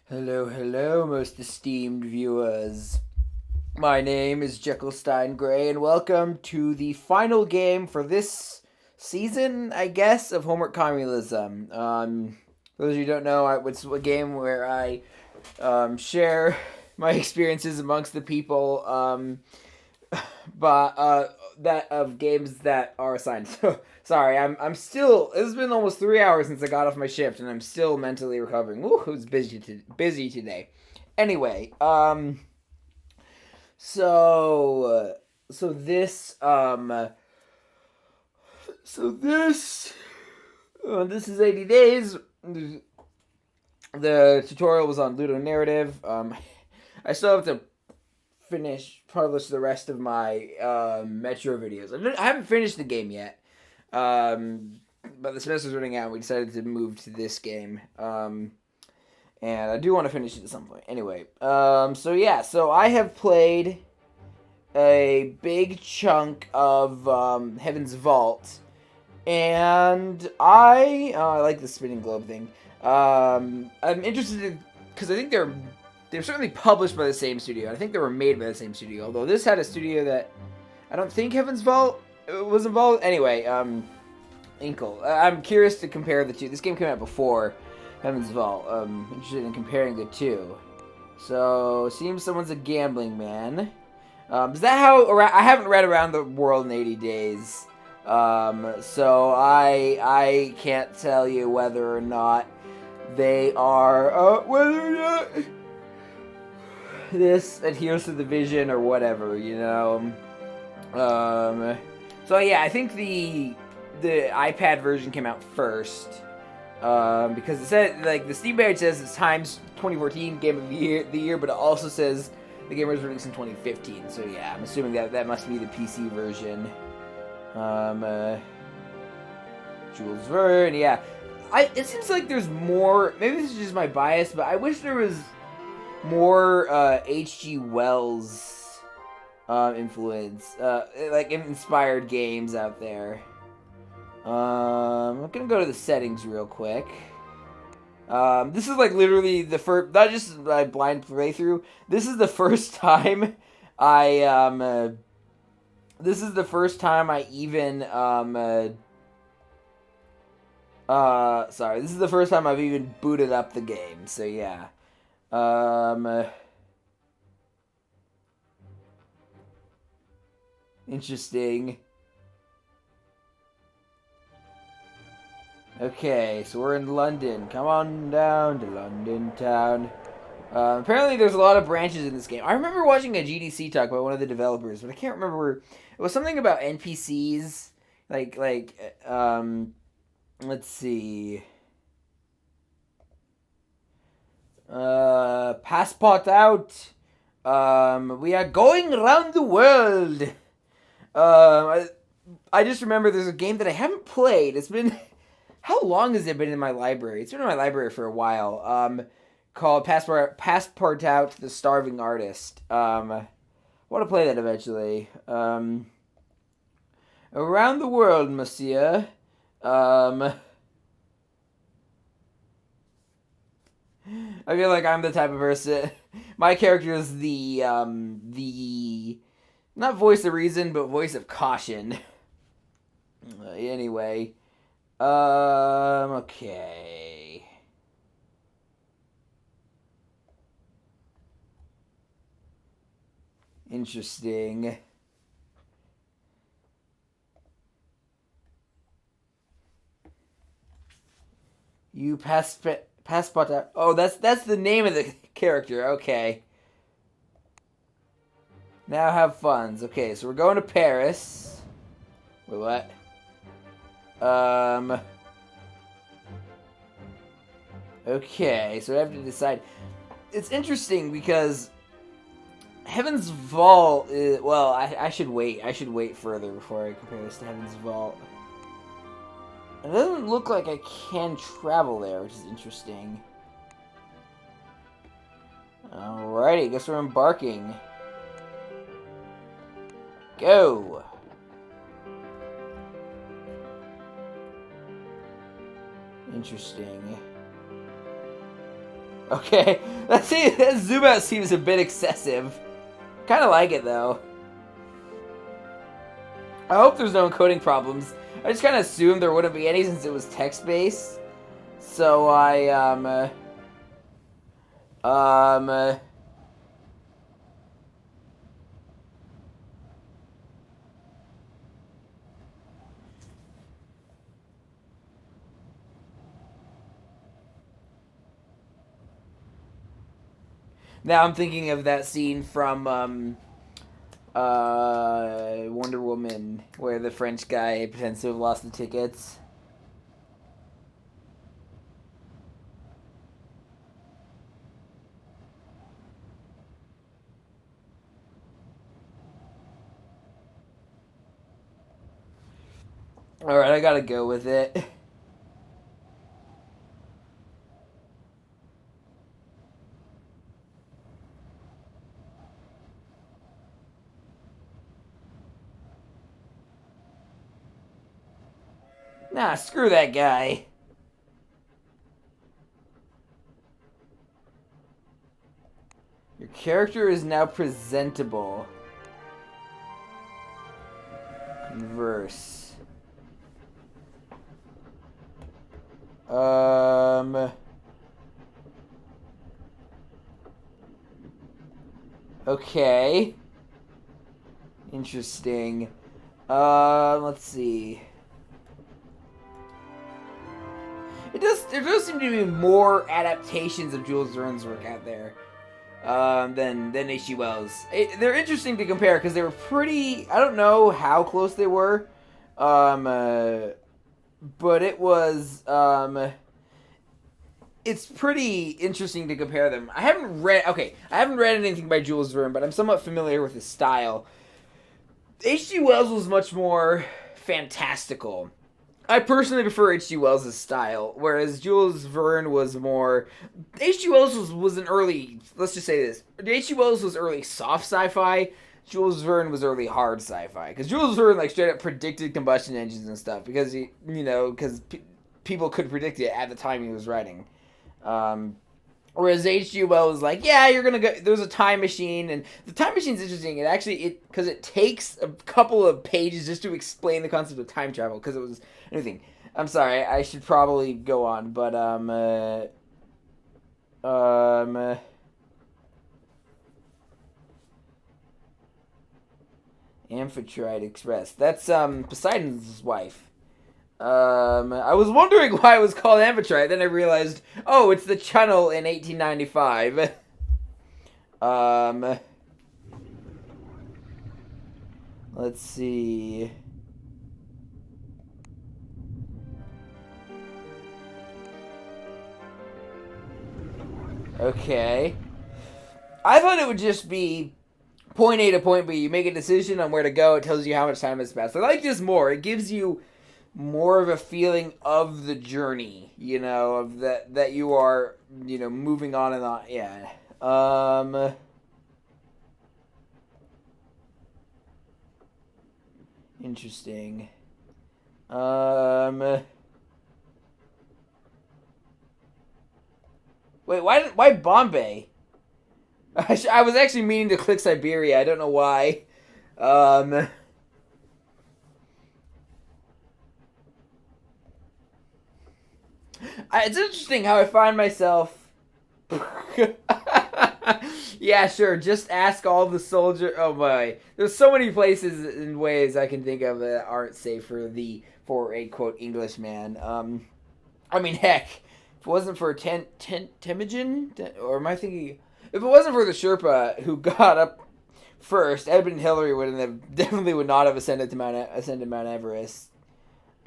Hello, hello, most esteemed viewers. My name is Jekyllstein Gray, and welcome to the final game for this season, I guess, of Homework Communism. For those of you who don't know, it's a game where I share my experiences amongst the people, but that of games that are assigned. So sorry, I'm still. It's been almost 3 hours since I got off my shift, and I'm still mentally recovering. Ooh, it was busy today. Anyway, so so this so this this is 80 days. The tutorial was on Ludo Narrative. I still have to publish the rest of my Metro videos. I haven't finished the game yet, but the semester's running out. We decided to move to this game, and I do want to finish it at some point. Anyway, so I have played a big chunk of Heaven's Vault, and I like the spinning globe thing. I'm interested in, because I think they're certainly published by the same studio. I think they were made by the same studio. Although this had a studio that I don't think Heaven's Vault was involved. Anyway, Inkle. I'm curious to compare the two. This game came out before Heaven's Vault. Interested in comparing the two. So seems someone's a gambling man. Is that how? I haven't read Around the World in 80 Days. So I can't tell you whether or not they are whether or not this adheres to the vision or whatever, you know. So yeah, I think the iPad version came out first. Because it said, like, the Steam page says it's Times 2014 Game of the Year, but it also says the game was released in 2015. So yeah, I'm assuming that must be the PC version. Jules Verne, yeah. It seems like there's more. Maybe this is just my bias, but I wish there was more H.G. Wells influence, like inspired games out there. I'm gonna go to the settings real quick. This is like literally the first, not just my blind playthrough. This is the first time I This is the first time I even sorry, this is the first time I've even booted up the game. So yeah. Interesting. Okay, so we're in London. Come on down to London town. Apparently there's a lot of branches in this game. I remember watching a GDC talk about one of the developers, but I can't remember. It was something about NPCs. Let's see. Passport out. We are going around the world. I just remember there's a game that I haven't played. It's been, how long has it been in my library? It's been in my library for a while. Called Passport Out: The Starving Artist. I want to play that eventually. Around the world, monsieur. I feel like I'm the type of person. My character is the not voice of reason, but voice of caution. Anyway, okay. Interesting. You passport out. Oh, that's the name of the character. Okay. Now have funds. Okay, so we're going to Paris. Wait, what? Okay, so I have to decide. It's interesting because Heaven's Vault is, well, I should wait. I should wait further before I compare this to Heaven's Vault. It doesn't look like I can travel there, which is interesting. Alrighty, guess we're embarking. Go! Interesting. Okay, that zoom out seems a bit excessive. Kind of like it though. I hope there's no encoding problems. I just kind of assumed there wouldn't be any since it was text-based. So I, now I'm thinking of that scene from, Wonder Woman, where the French guy pretends to have lost the tickets. Alright, I gotta go with it. Nah, screw that guy. Your character is now presentable. Converse. Okay. Interesting. Let's see. There does seem to be more adaptations of Jules Verne's work out there than H.G. Wells. They're interesting to compare because they were pretty. I don't know how close they were, but it was. It's pretty interesting to compare them. I haven't read anything by Jules Verne, but I'm somewhat familiar with his style. H.G. Wells was much more fantastical. I personally prefer H.G. Wells' style, whereas Jules Verne was more... H.G. Wells was an early... Let's just say this. H.G. Wells was early soft sci-fi. Jules Verne was early hard sci-fi. Because Jules Verne, like, straight up predicted combustion engines and stuff. Because, people could predict it at the time he was writing. Whereas H.G. Wells was like, yeah, you're gonna go. There's a time machine, and the time machine's interesting. Because it takes a couple of pages just to explain the concept of time travel. Because it was anything. I'm sorry, I should probably go on, but Amphitrite Express. That's Poseidon's wife. I was wondering why it was called Amphitrite. Then I realized, oh, it's the channel in 1895. Let's see. Okay. I thought it would just be point A to point B. You make a decision on where to go. It tells you how much time has passed. I like this more. It gives you more of a feeling of the journey, of that you are, moving on and on. Yeah. Interesting. Wait, why Bombay? I was actually meaning to click Siberia. I don't know why. It's interesting how I find myself. Yeah, sure. Just ask all the soldiers. Oh my! There's so many places and ways I can think of that aren't safe for a quote Englishman. I mean, heck, if it wasn't for Temujin, or am I thinking? If it wasn't for the Sherpa who got up first, Edmund Hillary definitely would not have ascended Mount Everest.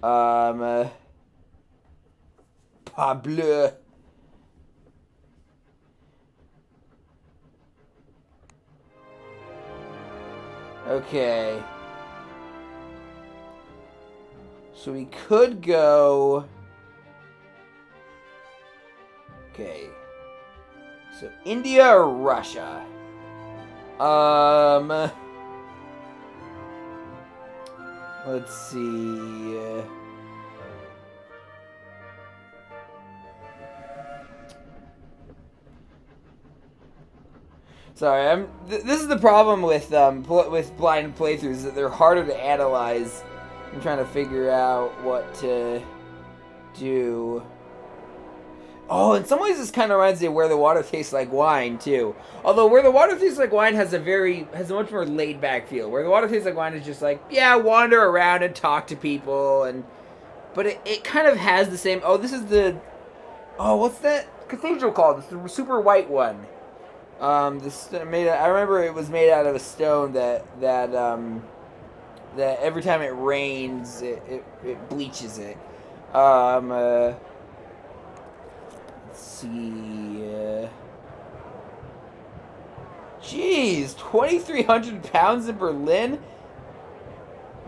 Pablo. Okay. So we could go... Okay. So India or Russia? Let's see... Sorry, this is the problem with with blind playthroughs, that they're harder to analyze. I'm trying to figure out what to do. Oh, in some ways, this kind of reminds me of Where the Water Tastes Like Wine too. Although Where the Water Tastes Like Wine has a much more laid back feel. Where the Water Tastes Like Wine is just like, yeah, wander around and talk to people, but it kind of has the same. Oh, this is the what's that cathedral called? It's the super white one. This made. I remember it was made out of a stone that every time it rains, it bleaches it. Let's see. Jeez, 2,300 pounds in Berlin.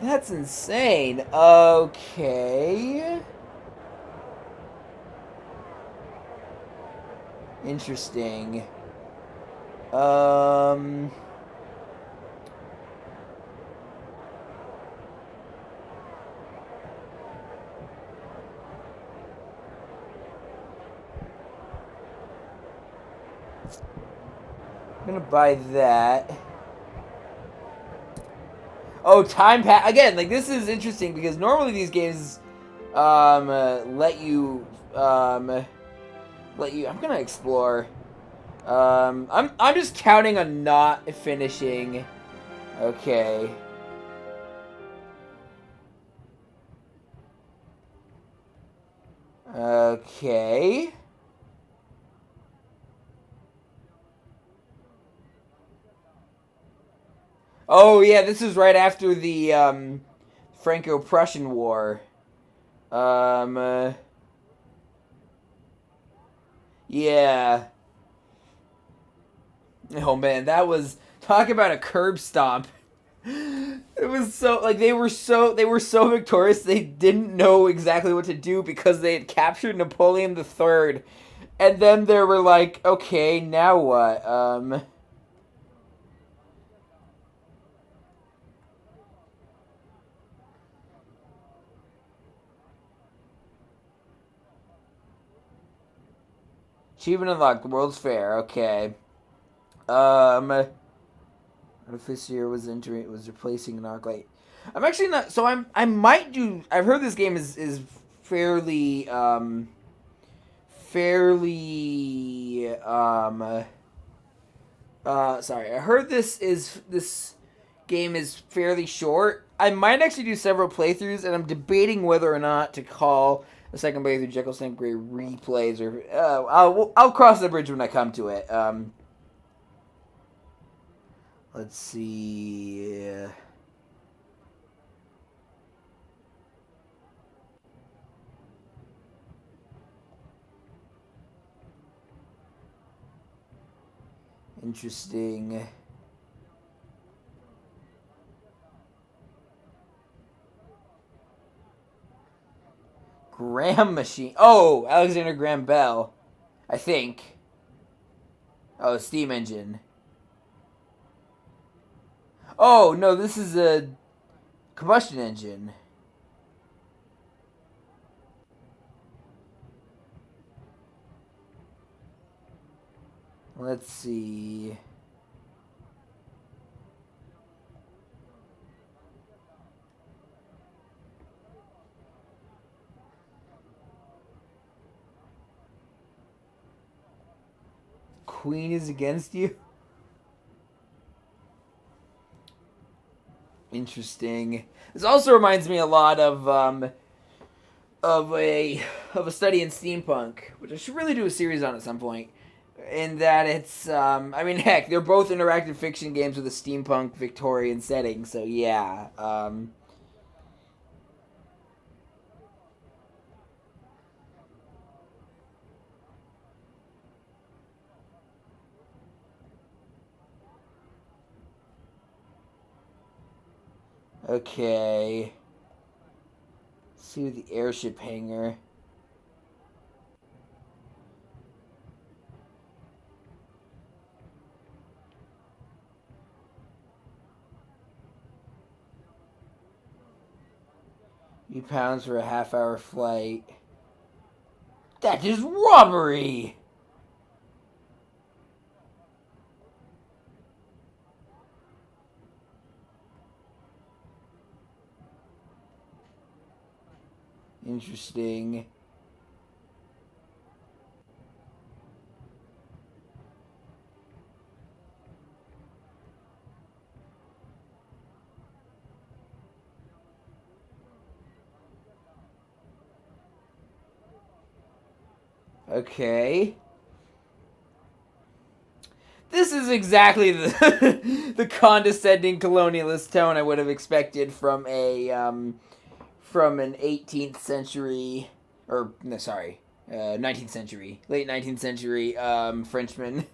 That's insane. Okay. Interesting. I'm gonna buy that. Oh, time pass again. Like, this is interesting because normally these games let you. I'm gonna explore. I'm just counting on not finishing. Okay. Okay. Oh yeah, this is right after the Franco-Prussian War. Um, uh, yeah. Oh man, that was talk about a curb stomp. It was so like they were so victorious they didn't know exactly what to do because they had captured Napoleon III, and then they were like, okay, now what? Achievement unlocked. World's Fair. Okay. Artificer was replacing an arc light. I'm actually not. So I might do. I've heard this game is fairly fairly sorry. I heard this game is fairly short. I might actually do several playthroughs, and I'm debating whether or not to call a second playthrough Jekyllstein Gray replays, or I'll cross the bridge when I come to it. Let's see. Interesting. Graham machine. Oh, Alexander Graham Bell. I think. Oh, steam engine. Oh no, this is a combustion engine. Let's see. Queen is against you. Interesting. This also reminds me a lot of a study in steampunk, which I should really do a series on at some point. In that it's, I mean, heck, they're both interactive fiction games with a steampunk Victorian setting. So yeah. Okay. Let's see the airship hangar. £8 for a half-hour flight. That is robbery! Interesting. Okay. This is exactly the the condescending colonialist tone I would have expected from an 18th century or no, sorry, 19th century, late 19th century Frenchman.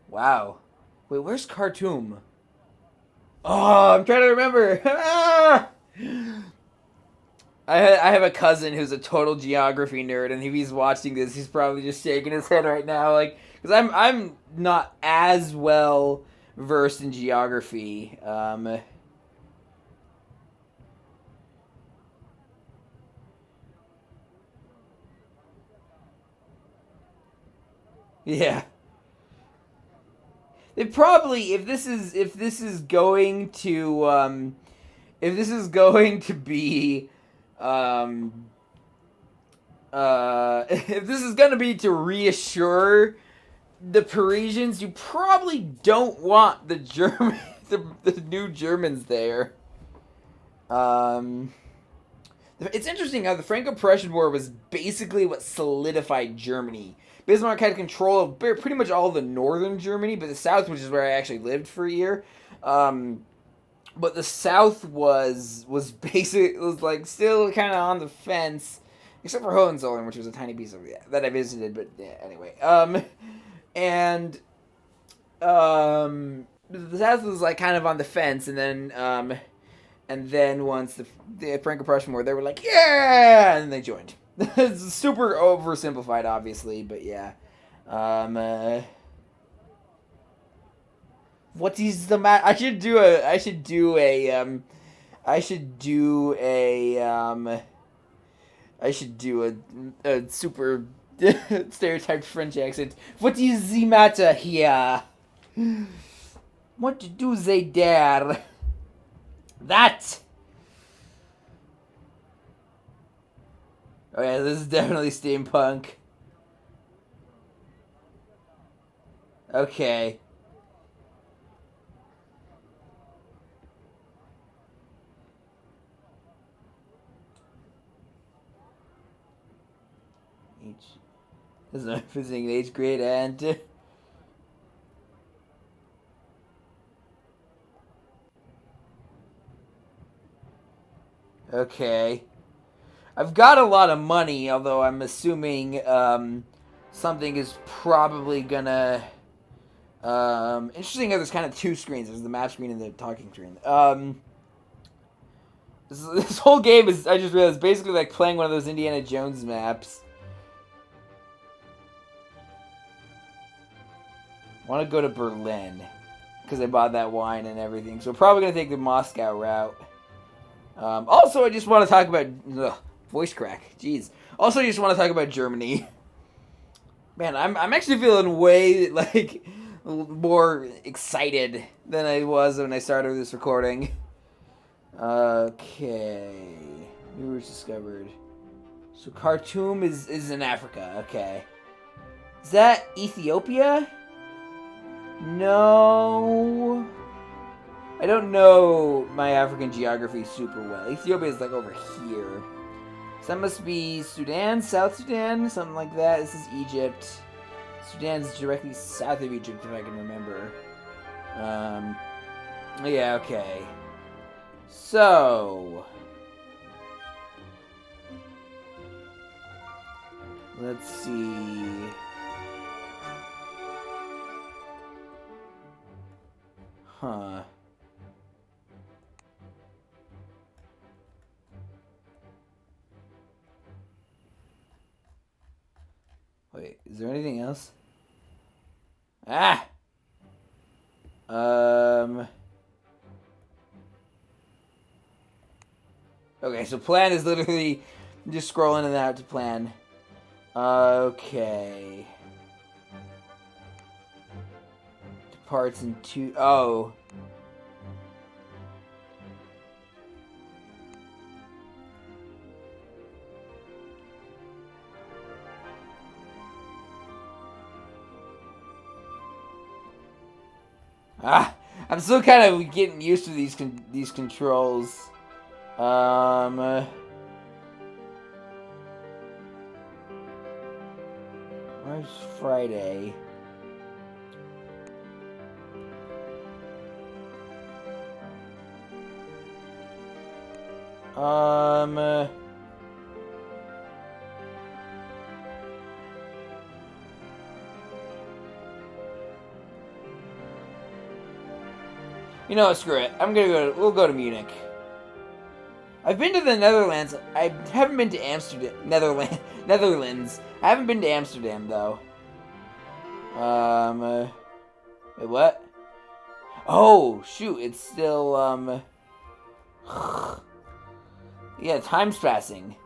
Wow. Wait, where's Khartoum? Oh, I'm trying to remember. Ah! I have a cousin who's a total geography nerd, and if he's watching this, he's probably just shaking his head right now, like, because I'm not as well versed in geography. Yeah, they probably if this is going to be um, if this is going to be to reassure the Parisians, you probably don't want the German the new Germans there. Um, it's interesting how the Franco-Prussian War was basically what solidified Germany. Bismarck had control of pretty much all of the northern Germany, but the south, which is where I actually lived for a year, but the south was basic was like still kind of on the fence, except for Hohenzollern, which was a tiny piece of that I visited. But yeah, anyway, and the south was like kind of on the fence, and then once the Franco-Prussian War, they were like, yeah, and they joined. It's super oversimplified, obviously, but yeah. Um, uh, what is the matter? I should do a super stereotyped French accent. What is the matter here? What do they dare? That. Oh yeah, this is definitely steampunk. Okay. H. This is not visiting an eighth grade aunt. Okay. I've got a lot of money, although I'm assuming something is probably gonna. Interesting how there's kind of two screens. There's the map screen and the talking screen. This whole game is, I just realized, basically like playing one of those Indiana Jones maps. I want to go to Berlin because I bought that wine and everything. So we're probably gonna take the Moscow route. Also, I just want to talk about voice crack. Jeez. Also, I just want to talk about Germany. Man, I'm actually feeling way like more excited than I was when I started this recording. Okay, new routes discovered. So Khartoum is in Africa. Okay, is that Ethiopia? No. I don't know my African geography super well. Ethiopia is like over here. So that must be Sudan, South Sudan, something like that. This is Egypt. Sudan's directly south of Egypt, if I can remember. Yeah, okay. So, let's see. Huh. Wait, is there anything else? Ah! Okay, so plan is literally I'm just scrolling in and out to plan. Okay. Departs in 2... Oh. I'm still kind of getting used to these controls. Where's Friday? You know what, screw it. We'll go to Munich. I've been to the Netherlands. I haven't been to Amsterdam. Netherlands. I haven't been to Amsterdam, though. Wait, what? Oh, shoot, it's still, yeah, time's passing.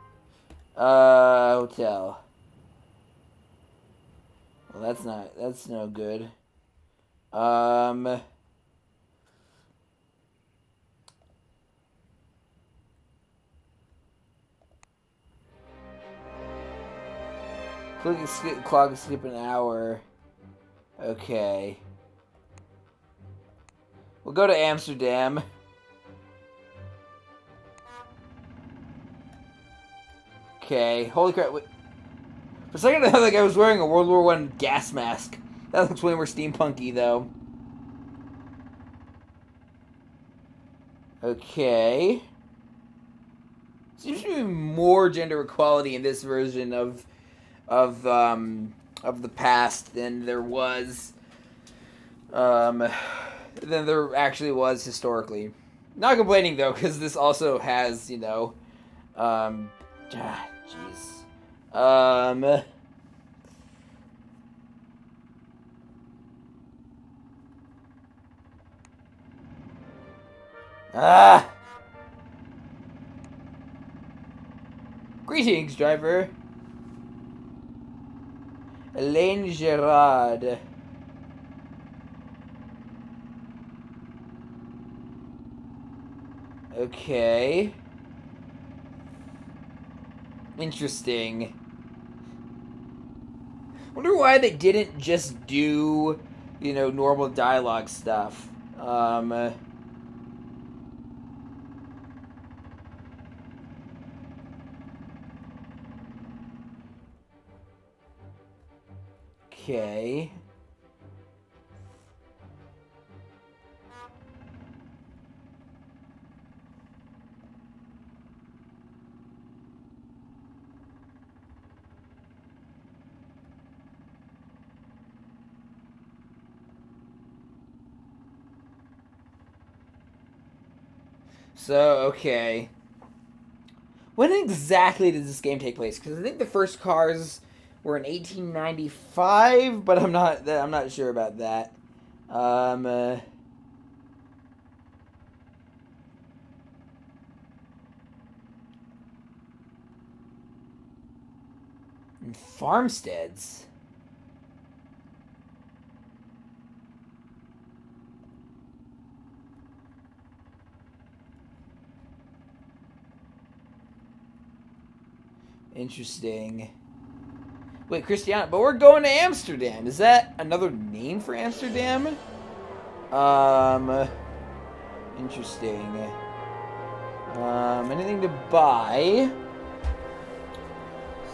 Hotel. Well, that's no good. Clock skip an hour. Okay. We'll go to Amsterdam. Okay. Holy crap. Wait. For a second I thought I was wearing a World War I gas mask. That looks way more steampunky, though. Okay. Seems to be more gender equality in this version of the past than there was than there actually was historically. Not complaining though, because this also has, you know, jeez. Greetings, driver. Elaine Gerard. Okay. Interesting. Wonder why they didn't just do, you know, normal dialogue stuff. Okay. So, okay. When exactly does this game take place? Because I think the first cars were in 1895, but I'm not sure about that. And farmsteads. Interesting. Wait, Christiana, but we're going to Amsterdam. Is that another name for Amsterdam? Interesting. Anything to buy?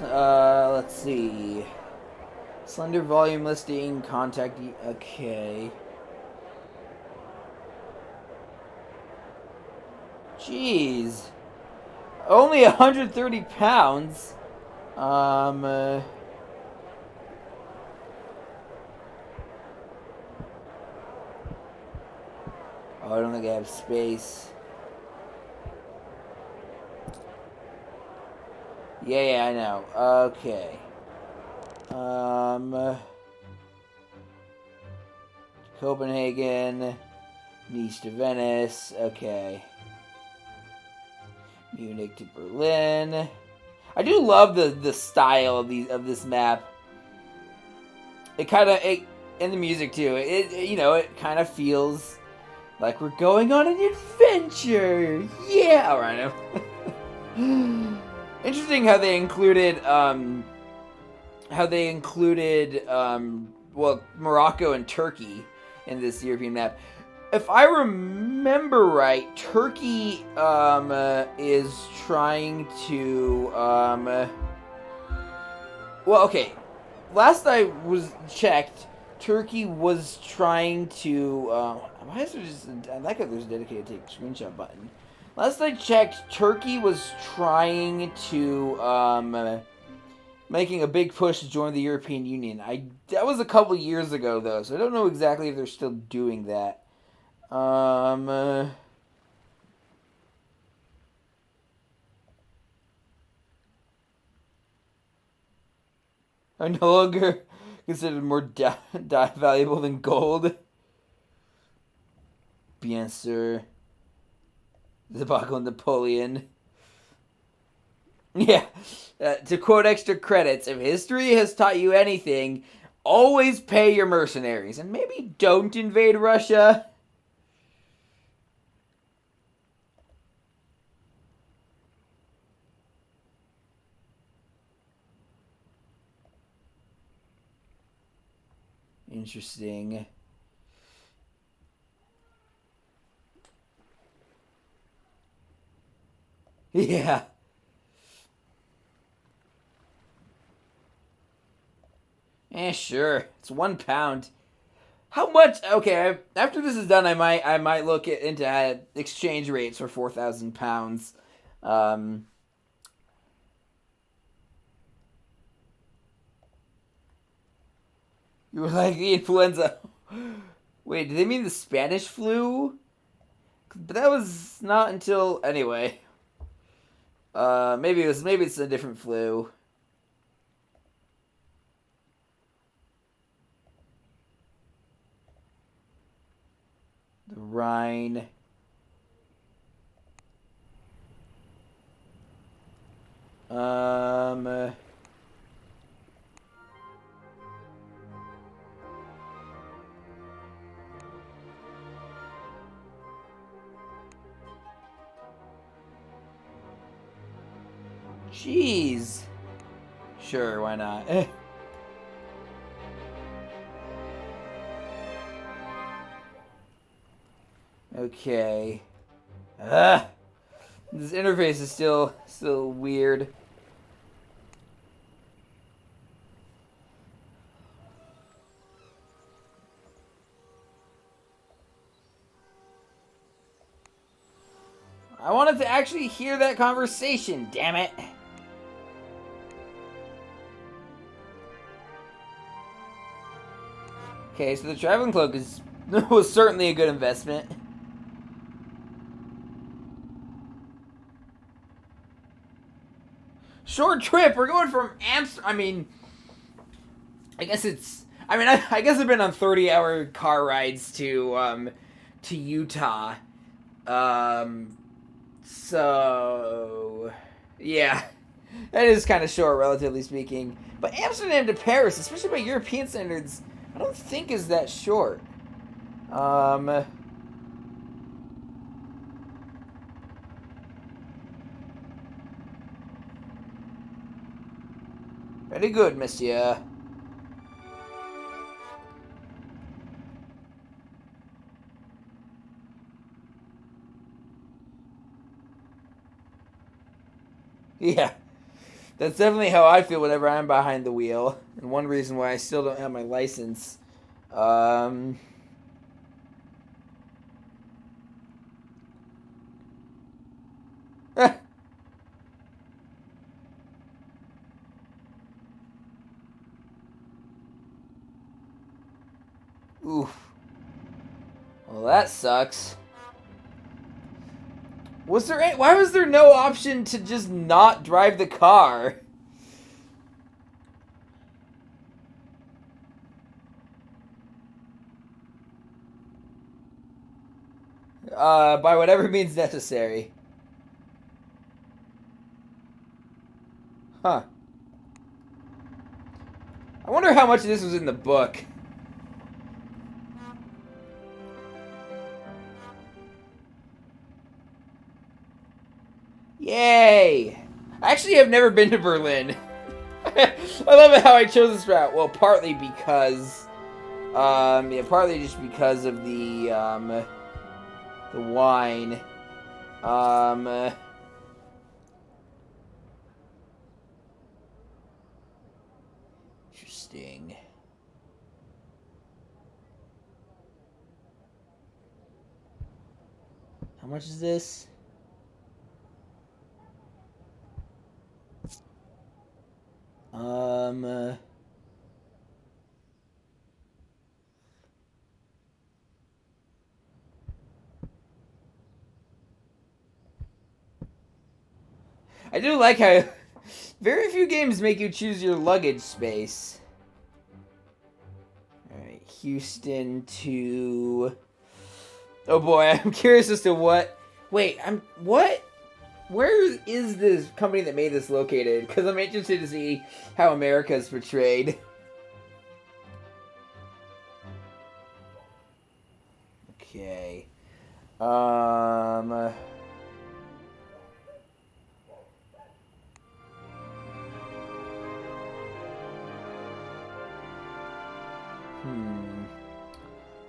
Let's see. Slender volume listing, contact. Okay. Jeez. Only 130 pounds. Oh, I don't think I have space. Yeah, I know. Okay. Copenhagen, Nice to Venice. Okay. Munich to Berlin. I do love the style of this map. It kind of and the music too. It kind of feels like we're going on an adventure. Yeah, all right. Interesting how they included Morocco and Turkey in this European map. If I remember right, Turkey is trying to okay. Last I was checked, Turkey was trying to why is there just I like how there's a dedicated take screenshot button. Last I checked, Turkey was trying to making a big push to join the European Union. That was a couple years ago though, so I don't know exactly if they're still doing that. I no longer considered more valuable than gold. Bien sûr. Debacle Napoleon. Yeah. To quote extra credits, if history has taught you anything, always pay your mercenaries. And maybe don't invade Russia. Interesting. Yeah. Sure. It's £1. How much? Okay, after this is done, I might look into exchange rates for £4,000. You were like the influenza. Wait, did they mean the Spanish flu? But that was not until anyway. Maybe it's a different flu. The Rhine. Jeez. Sure, why not? Okay. This interface is still weird. I wanted to actually hear that conversation, damn it. Okay, so the traveling cloak was certainly a good investment. Short trip. We're going from Amsterdam. I mean, I guess it's. I mean, I guess I've been on 30-hour car rides to Utah. So yeah, that is kind of short, relatively speaking. But Amsterdam to Paris, especially by European standards, I don't think is that short. Very good, monsieur. Yeah, that's definitely how I feel whenever I'm behind the wheel. And one reason why I still don't have my license. Oof. Well, that sucks. Why was there no option to just not drive the car? By whatever means necessary. Huh. I wonder how much of this was in the book. Yay! I actually have never been to Berlin. I love it how I chose this route. Well, partly because, partly just because of the wine. Interesting. How much is this? I do like how very few games make you choose your luggage space. Alright, Houston to... Oh boy, I'm curious as to what... Wait, what? Where is this company that made this located? Because I'm interested to see how America is portrayed. Okay.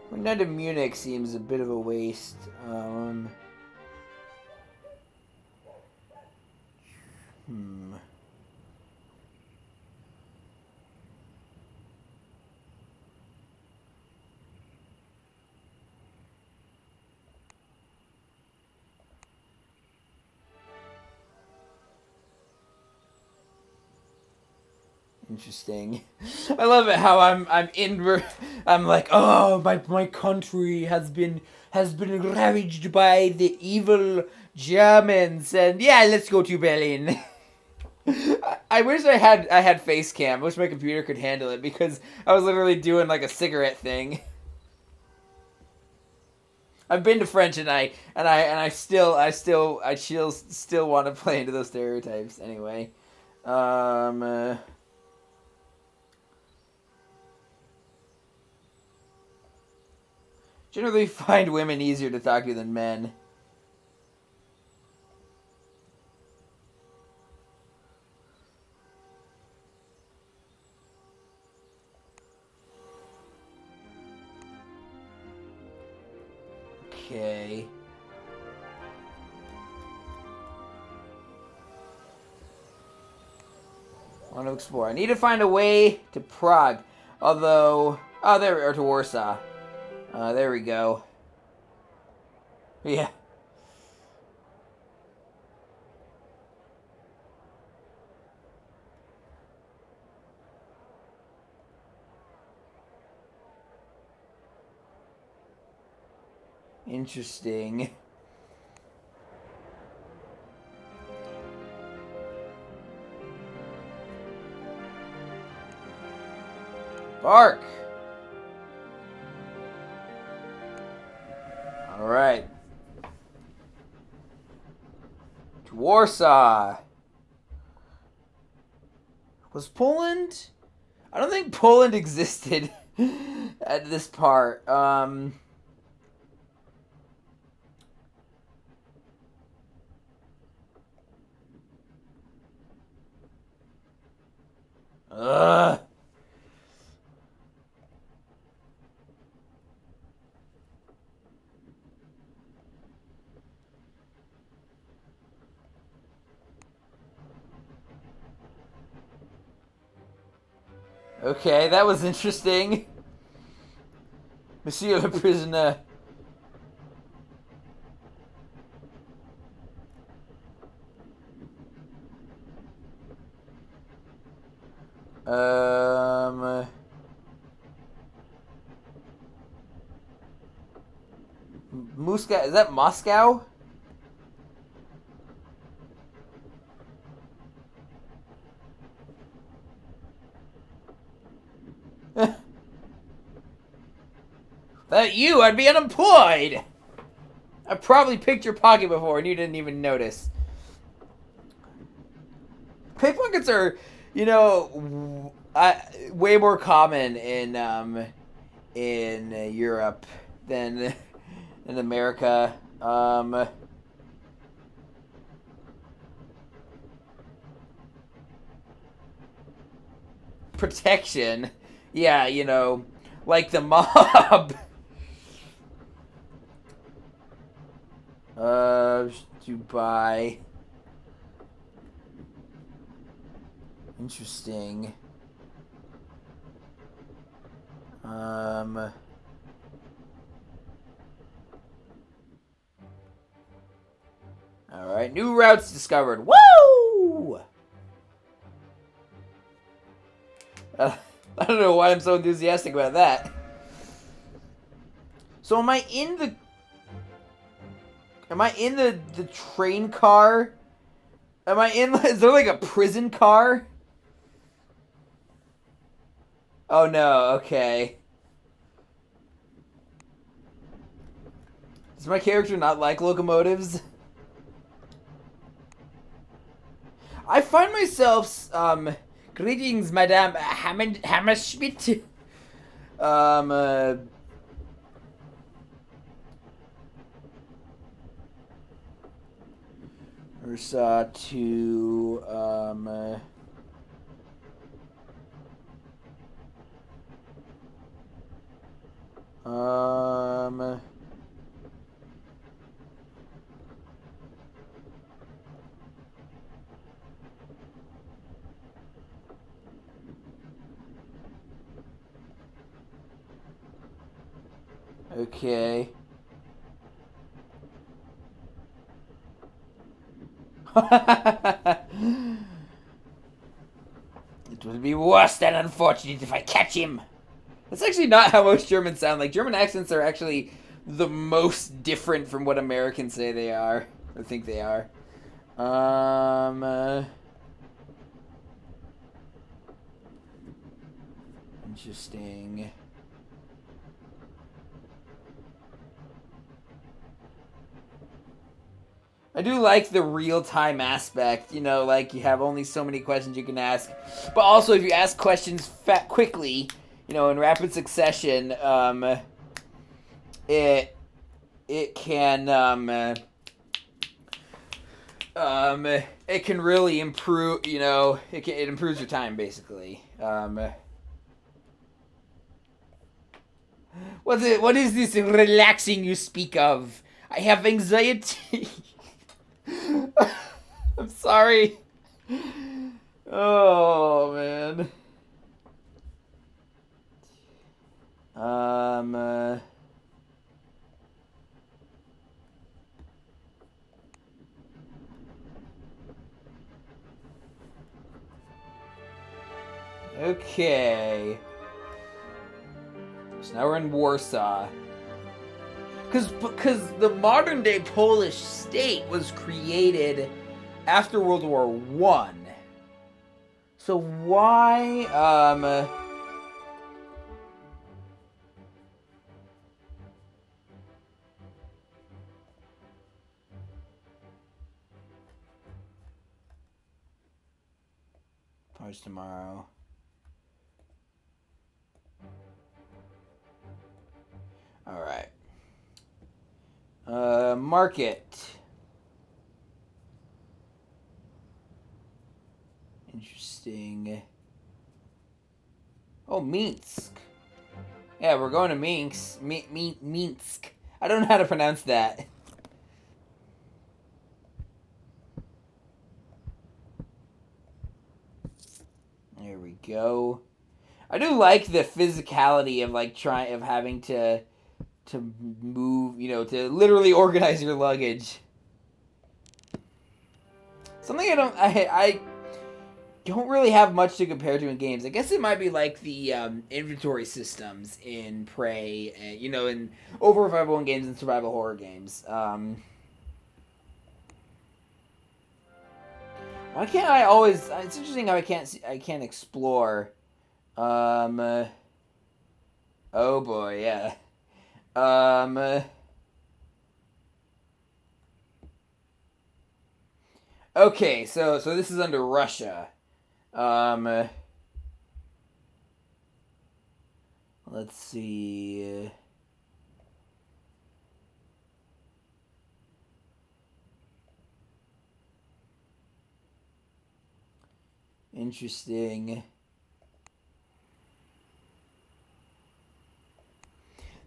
Going down to Munich seems a bit of a waste. Interesting. I love it how I'm like, oh, my country has been ravaged by the evil Germans, and yeah, let's go to Berlin. I wish I had face cam. I wish my computer could handle it because I was literally doing like a cigarette thing. I've been to French and I still want to play into those stereotypes anyway. Generally find women easier to talk to than men. Okay. I want to explore. I need to find a way to Prague. Although... Oh, or to Warsaw. There we go. Yeah. Interesting. Bark! Alright. To Warsaw. Was Poland? I don't think Poland existed at this part. Ugh. Okay, that was interesting. Monsieur le prisoner. Moscow, is that Moscow? That you, I'd be unemployed! I probably picked your pocket before and you didn't even notice. Pickpockets are, way more common in Europe than in America. Protection, yeah, like the mob. Dubai. Interesting. All right, new routes discovered. Woo! I don't know why I'm so enthusiastic about that. So am I in the train car? Is there like a prison car? Oh no, okay. Does my character not like locomotives? I find myself, greetings, Madame Hammerschmidt. Ursa to, okay. It will be worse than unfortunate if I catch him. That's actually not how most Germans sound. Like, German accents are actually the most different from what Americans say they are. Or think they are. Interesting. I do like the real-time aspect, like you have only so many questions you can ask. But also, if you ask questions quickly, in rapid succession, it can, it can really improve, it improves your time, basically. What is this relaxing you speak of? I have anxiety. I'm sorry. Oh man. Okay. So now we're in Warsaw. Because the modern day Polish state was created after World War One. So why Pause tomorrow. Alright. Market. Interesting. Oh, Minsk. Yeah, we're going to Minsk. Minsk. I don't know how to pronounce that. There we go. I do like the physicality of having to move, to literally organize your luggage. Something I don't really have much to compare to in games. I guess it might be like the inventory systems in Prey, and, in oversurvival games and survival horror games. Why can't I always? It's interesting how I can't explore. Oh boy, yeah. Okay, so this is under Russia. Um, let's see. Interesting.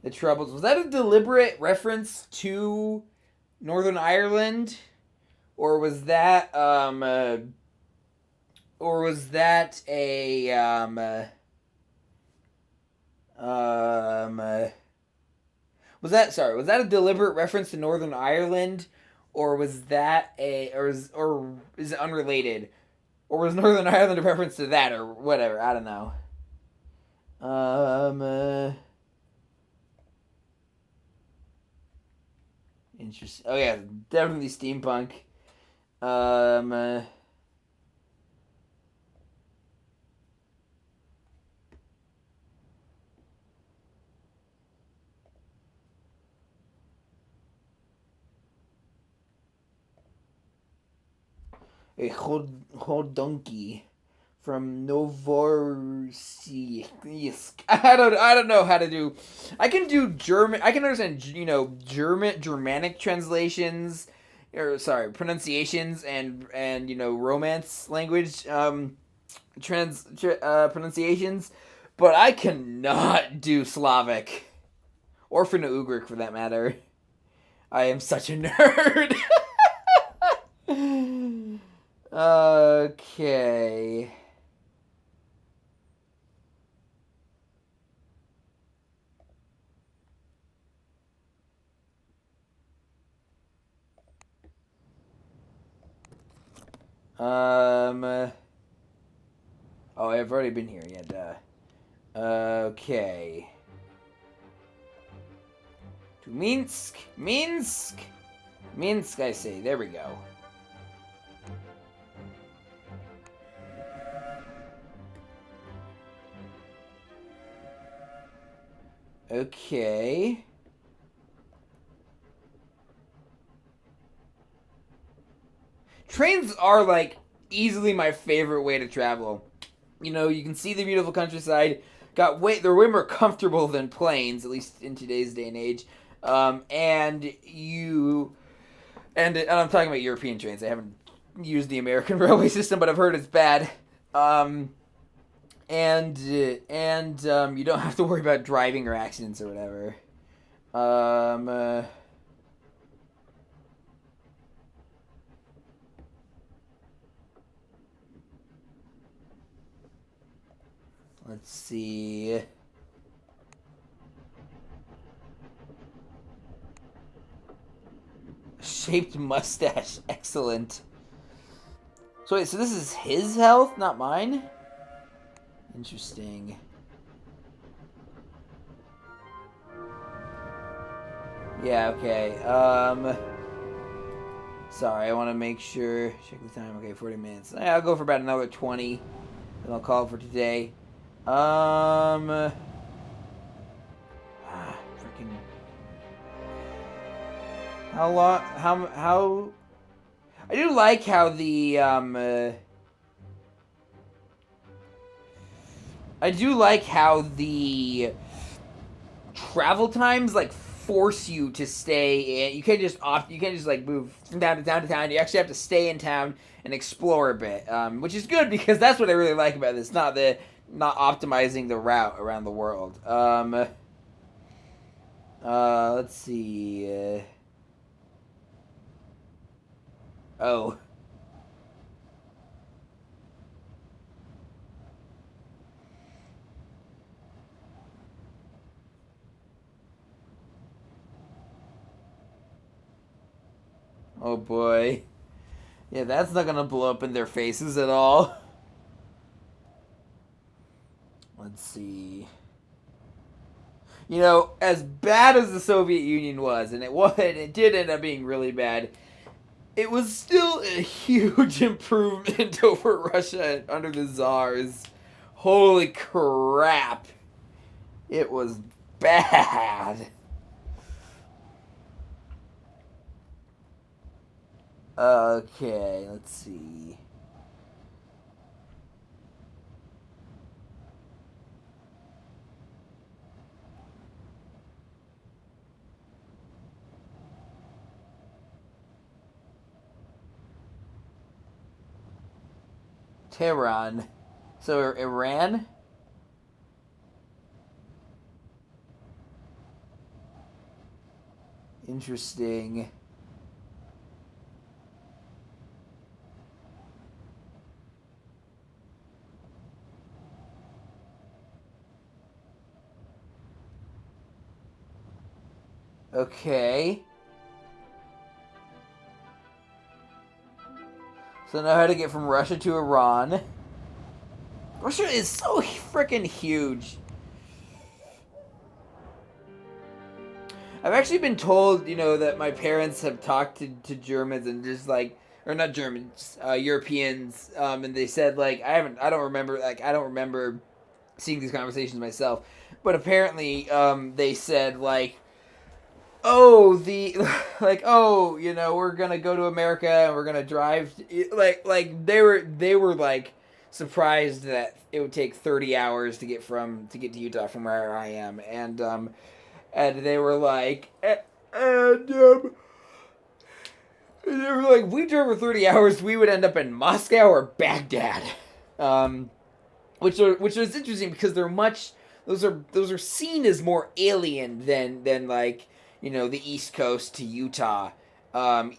The Troubles. Was that a deliberate reference to Northern Ireland, or was that or was that a um, uh, was that a deliberate reference to Northern Ireland, or was that or is it unrelated, or was Northern Ireland a reference to that, or whatever? I don't know. Um, uh, Interesting. Oh yeah, definitely steampunk. Um, uh, a hodunky from Novorossiysk. I don't know how to do. I can do German. I can understand Germanic translations, or sorry, pronunciations, and Romance language pronunciations, but I cannot do Slavic or Finno-Ugric for that matter. I am such a nerd. Okay. Oh, I've already been here. Yeah, duh. Okay. To Minsk, Minsk, Minsk. I say. There we go. Okay. Trains are like easily my favorite way to travel. You can see the beautiful countryside. They're way more comfortable than planes, at least in today's day and age. And I'm talking about European trains. I haven't used the American railway system, but I've heard it's bad. Um, and you don't have to worry about driving or accidents or whatever. Um, uh, let's see. Shaped mustache, excellent. So wait, so this is his health, not mine? Interesting. Yeah, okay. Sorry, I want to make sure. Check the time. Okay, 40 minutes. I'll go for about another 20. Then I'll call it for today. Freaking. How long? How? I do like how I do like how the travel times like force you to stay in. You can't just like move from town to town to town. You actually have to stay in town and explore a bit, which is good because that's what I really like about this. Not optimizing the route around the world. Let's see. Oh. Oh boy. Yeah, that's not gonna blow up in their faces at all. Let's see. As bad as the Soviet Union was, and it did end up being really bad. It was still a huge improvement over Russia under the Tsars. Holy crap! It was bad. Okay, let's see. Tehran. So Iran? Interesting. Okay. So now how to get from Russia to Iran. Russia is so freaking huge. I've actually been told, that my parents have talked to Germans and just like, or not Germans, Europeans, and they said like I don't remember seeing these conversations myself, but apparently, they said like, oh we're gonna go to America and we're gonna drive, like they were like surprised that it would take 30 hours to get to Utah from where I am, and they were like, we drove for 30 hours, we would end up in Moscow or Baghdad, which was interesting because those are seen as more alien than like the East Coast to Utah,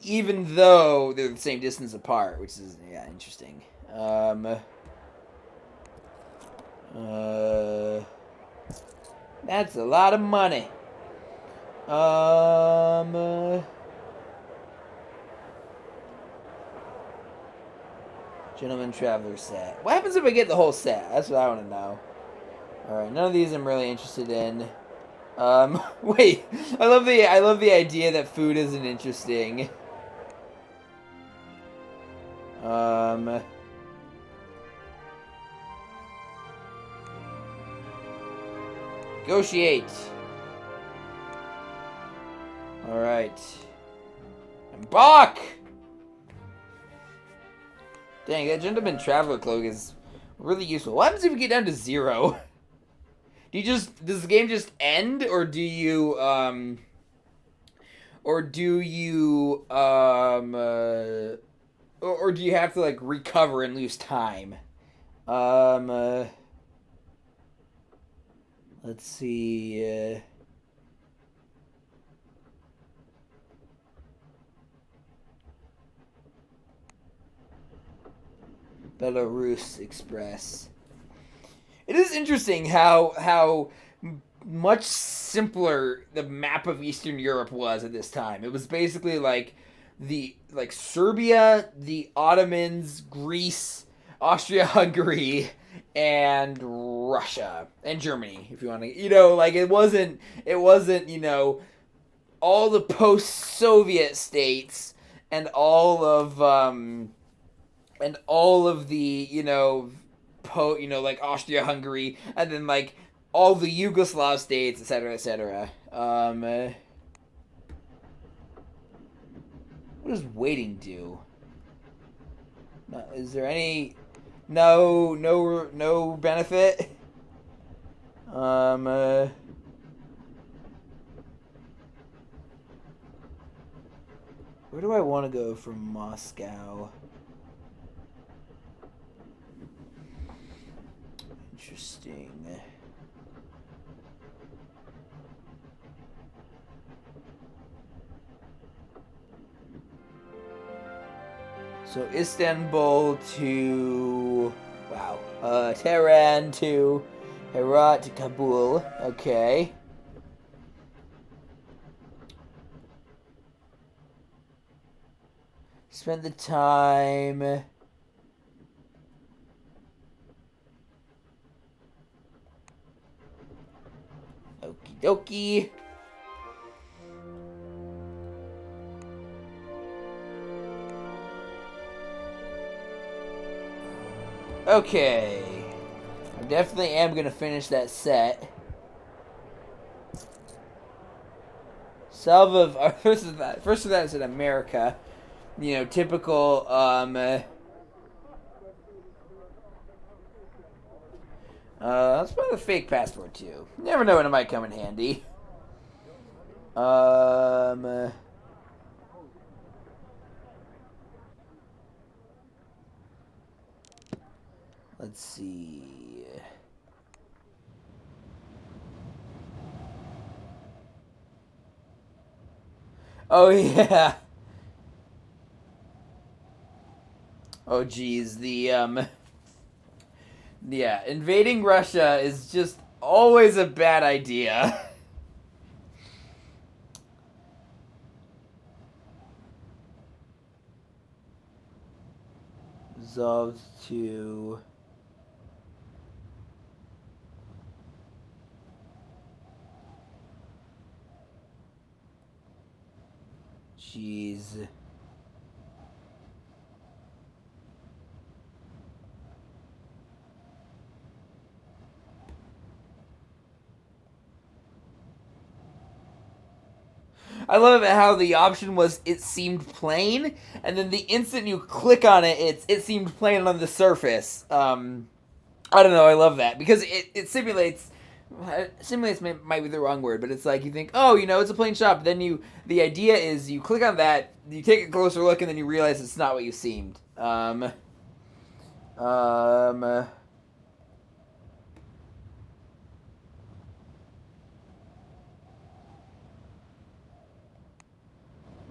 even though they're the same distance apart, which is interesting. That's a lot of money. Gentleman Traveler set. What happens if I get the whole set? That's what I want to know. Alright, none of these I'm really interested in. Wait. I love the idea that food isn't interesting. Negotiate. Alright. Embark! Dang, that Gentleman Traveler cloak is really useful. What happens if you get down to 0? Does the game just end, or do you, or do you have to, like, recover and lose time? Let's see, Belarus Express. It is interesting how much simpler the map of Eastern Europe was at this time. It was basically like Serbia, the Ottomans, Greece, Austria-Hungary, and Russia and Germany, if you want to, it wasn't all the post-Soviet states and all of the like Austria-Hungary, and then like all the Yugoslav states, etc., etc. What does waiting do? Is there any no benefit? Where do I want to go from Moscow? Interesting. So Istanbul to Tehran to Herat to Kabul. Okay. Spend the time. Okie dokie. Okay. I definitely am going to finish that set. First of that is in America. typical, let's put a fake passport, too. You never know when it might come in handy. Let's see. Oh, yeah. Oh, geez. Yeah, invading Russia is just always a bad idea. Resolved to... Jeez. I love it how the option was it seemed plain, and then the instant you click on it, it seemed plain on the surface. I don't know, I love that because it simulates. Simulates might be the wrong word, but it's like you think, oh, it's a plain shop. Then the idea is you click on that, you take a closer look, and then you realize it's not what you seemed.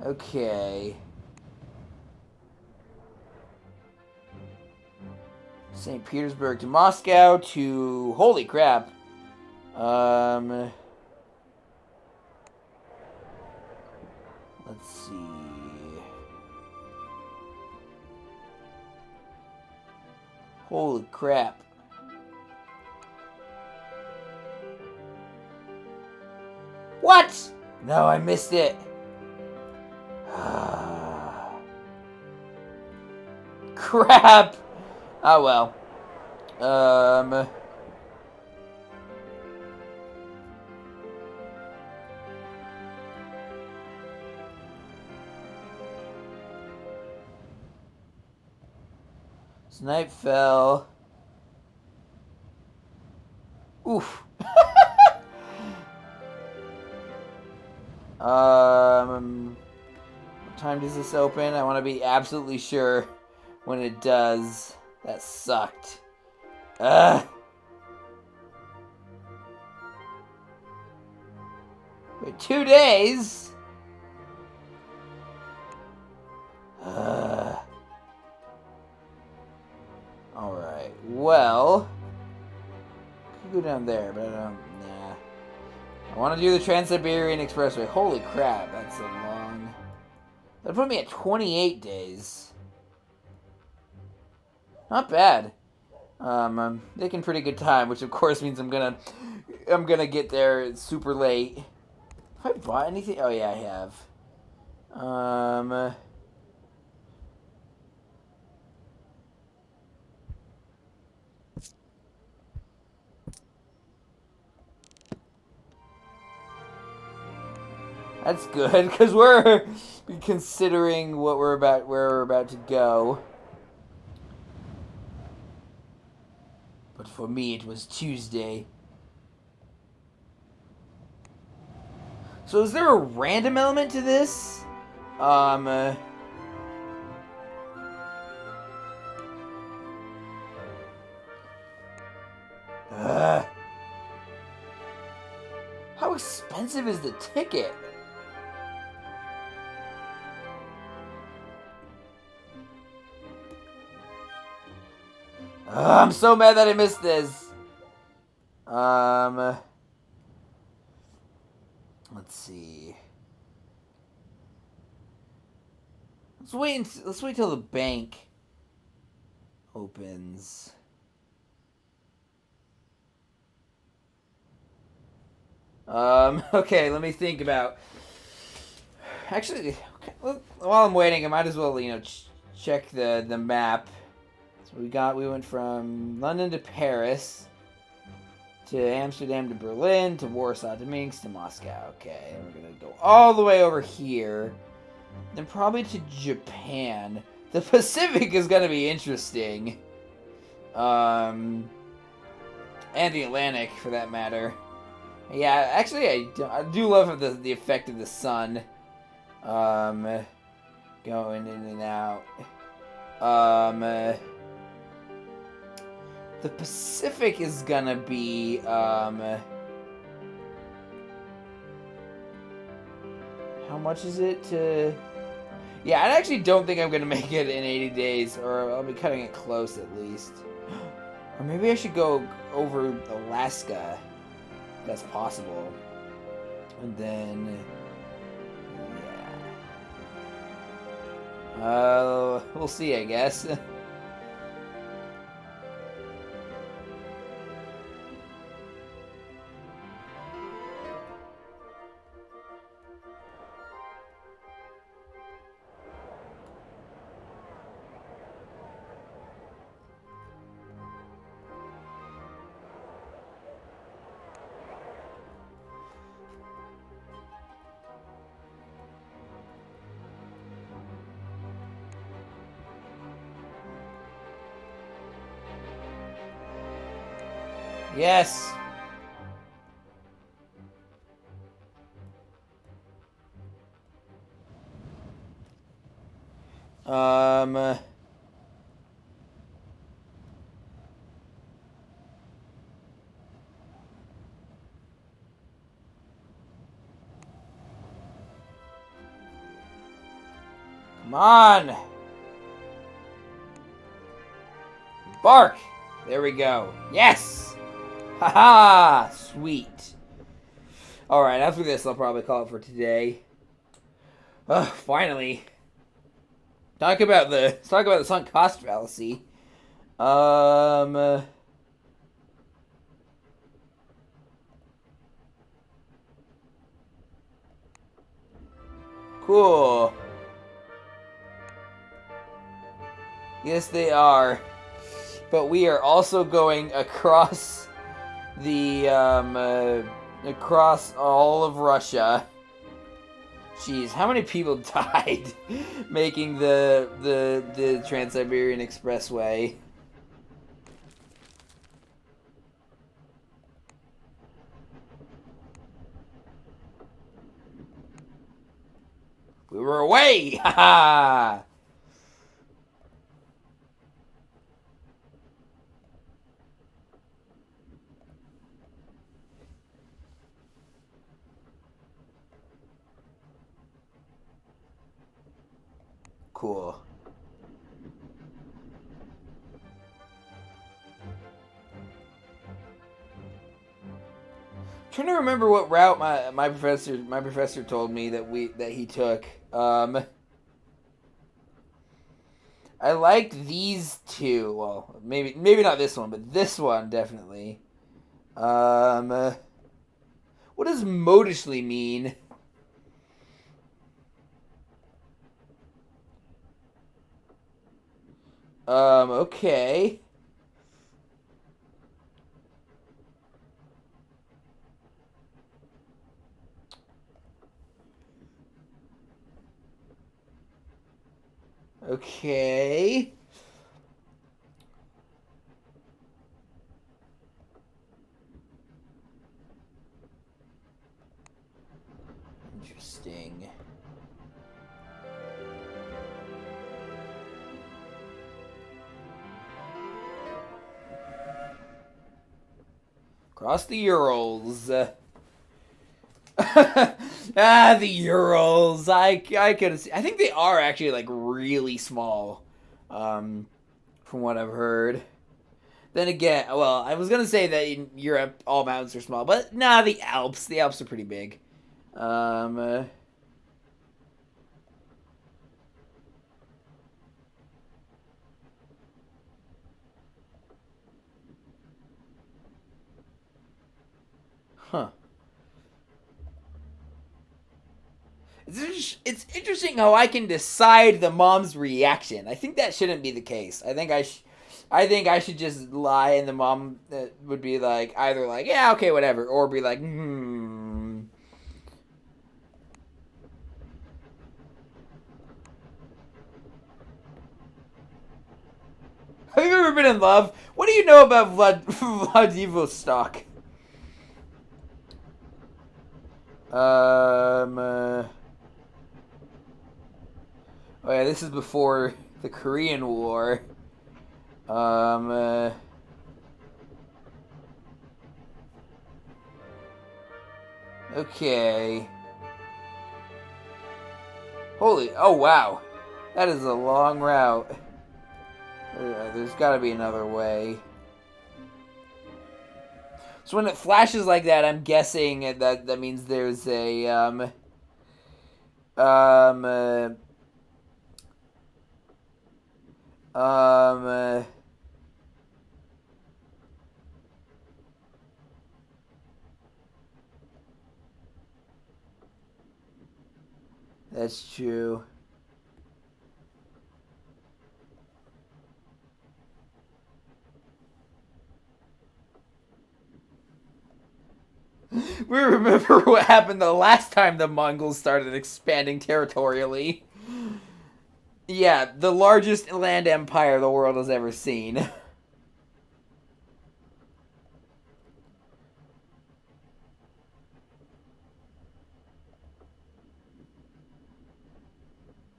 Okay. St. Petersburg to Moscow to... Holy crap. Let's see. Holy crap. What? No, I missed it. Crap. Oh well. Snipe fell. Oof. What time does this open? I want to be absolutely sure when it does. That sucked. Wait, 2 days? Alright, well... I could go down there, but I don't... Nah. I want to do the Trans-Siberian Expressway. Holy crap, that's a long... That put me at 28 days. Not bad. I'm making pretty good time, which of course means I'm gonna get there super late. Have I bought anything? Oh yeah, I have. That's good because we're considering where we're about to go. But for me, it was Tuesday. So is there a random element to this? How expensive is the ticket? I'm so mad that I missed this. Let's see. Let's wait till the bank opens. Okay, let me think about... Actually, while I'm waiting, I might as well, check the map. So we went from London to Paris, to Amsterdam to Berlin, to Warsaw to Minsk to Moscow. Okay, and we're gonna go all the way over here. then probably to Japan. The Pacific is gonna be interesting. And the Atlantic, for that matter. Yeah, actually, I do love the effect of the sun. Going in and out. The Pacific is gonna be, how much is it to... Yeah, I actually don't think I'm gonna make it in 80 days, or I'll be cutting it close at least. Or maybe I should go over Alaska, if that's possible. And then... yeah. We'll see, I guess. Yes! Come on! Bark! There we go. Yes! Haha! Sweet. Alright, after this, I'll probably call it for today. Finally. Talk about the sunk cost fallacy. Cool. Yes, they are. But we are also going across the, across all of Russia. Jeez, how many people died making the Trans-Siberian Expressway? We were away! Ha ha! Cool. I'm trying to remember what route my professor told me that he took. I liked these two. Well, maybe not this one, but this one definitely. What does modishly mean? Okay. Okay. Interesting. Across the Urals. The Urals. I could. I think they are actually like really small, from what I've heard. Then again, well, I was gonna say that in Europe all mountains are small, but nah, the Alps are pretty big. Huh. It's interesting how I can decide the mom's reaction. I think that shouldn't be the case. I think I should just lie, and the mom would be like either like yeah okay whatever, or be like hmm. been in love? What do you know about Vladivostok? Oh yeah, this is before the Korean War. Okay. Oh wow. That is a long route. There's gotta be another way. So when it flashes like that, I'm guessing that means there's a, um, uh, um, that's true. We remember what happened the last time the Mongols started expanding territorially. Yeah, the largest land empire the world has ever seen.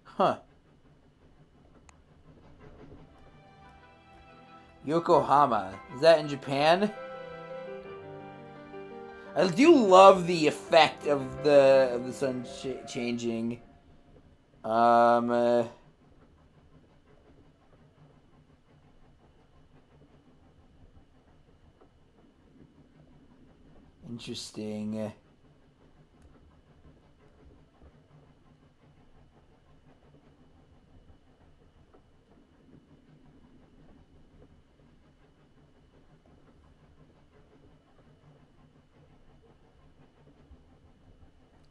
Huh. Yokohama. Is that in Japan? I do love the effect of the sun changing. Interesting.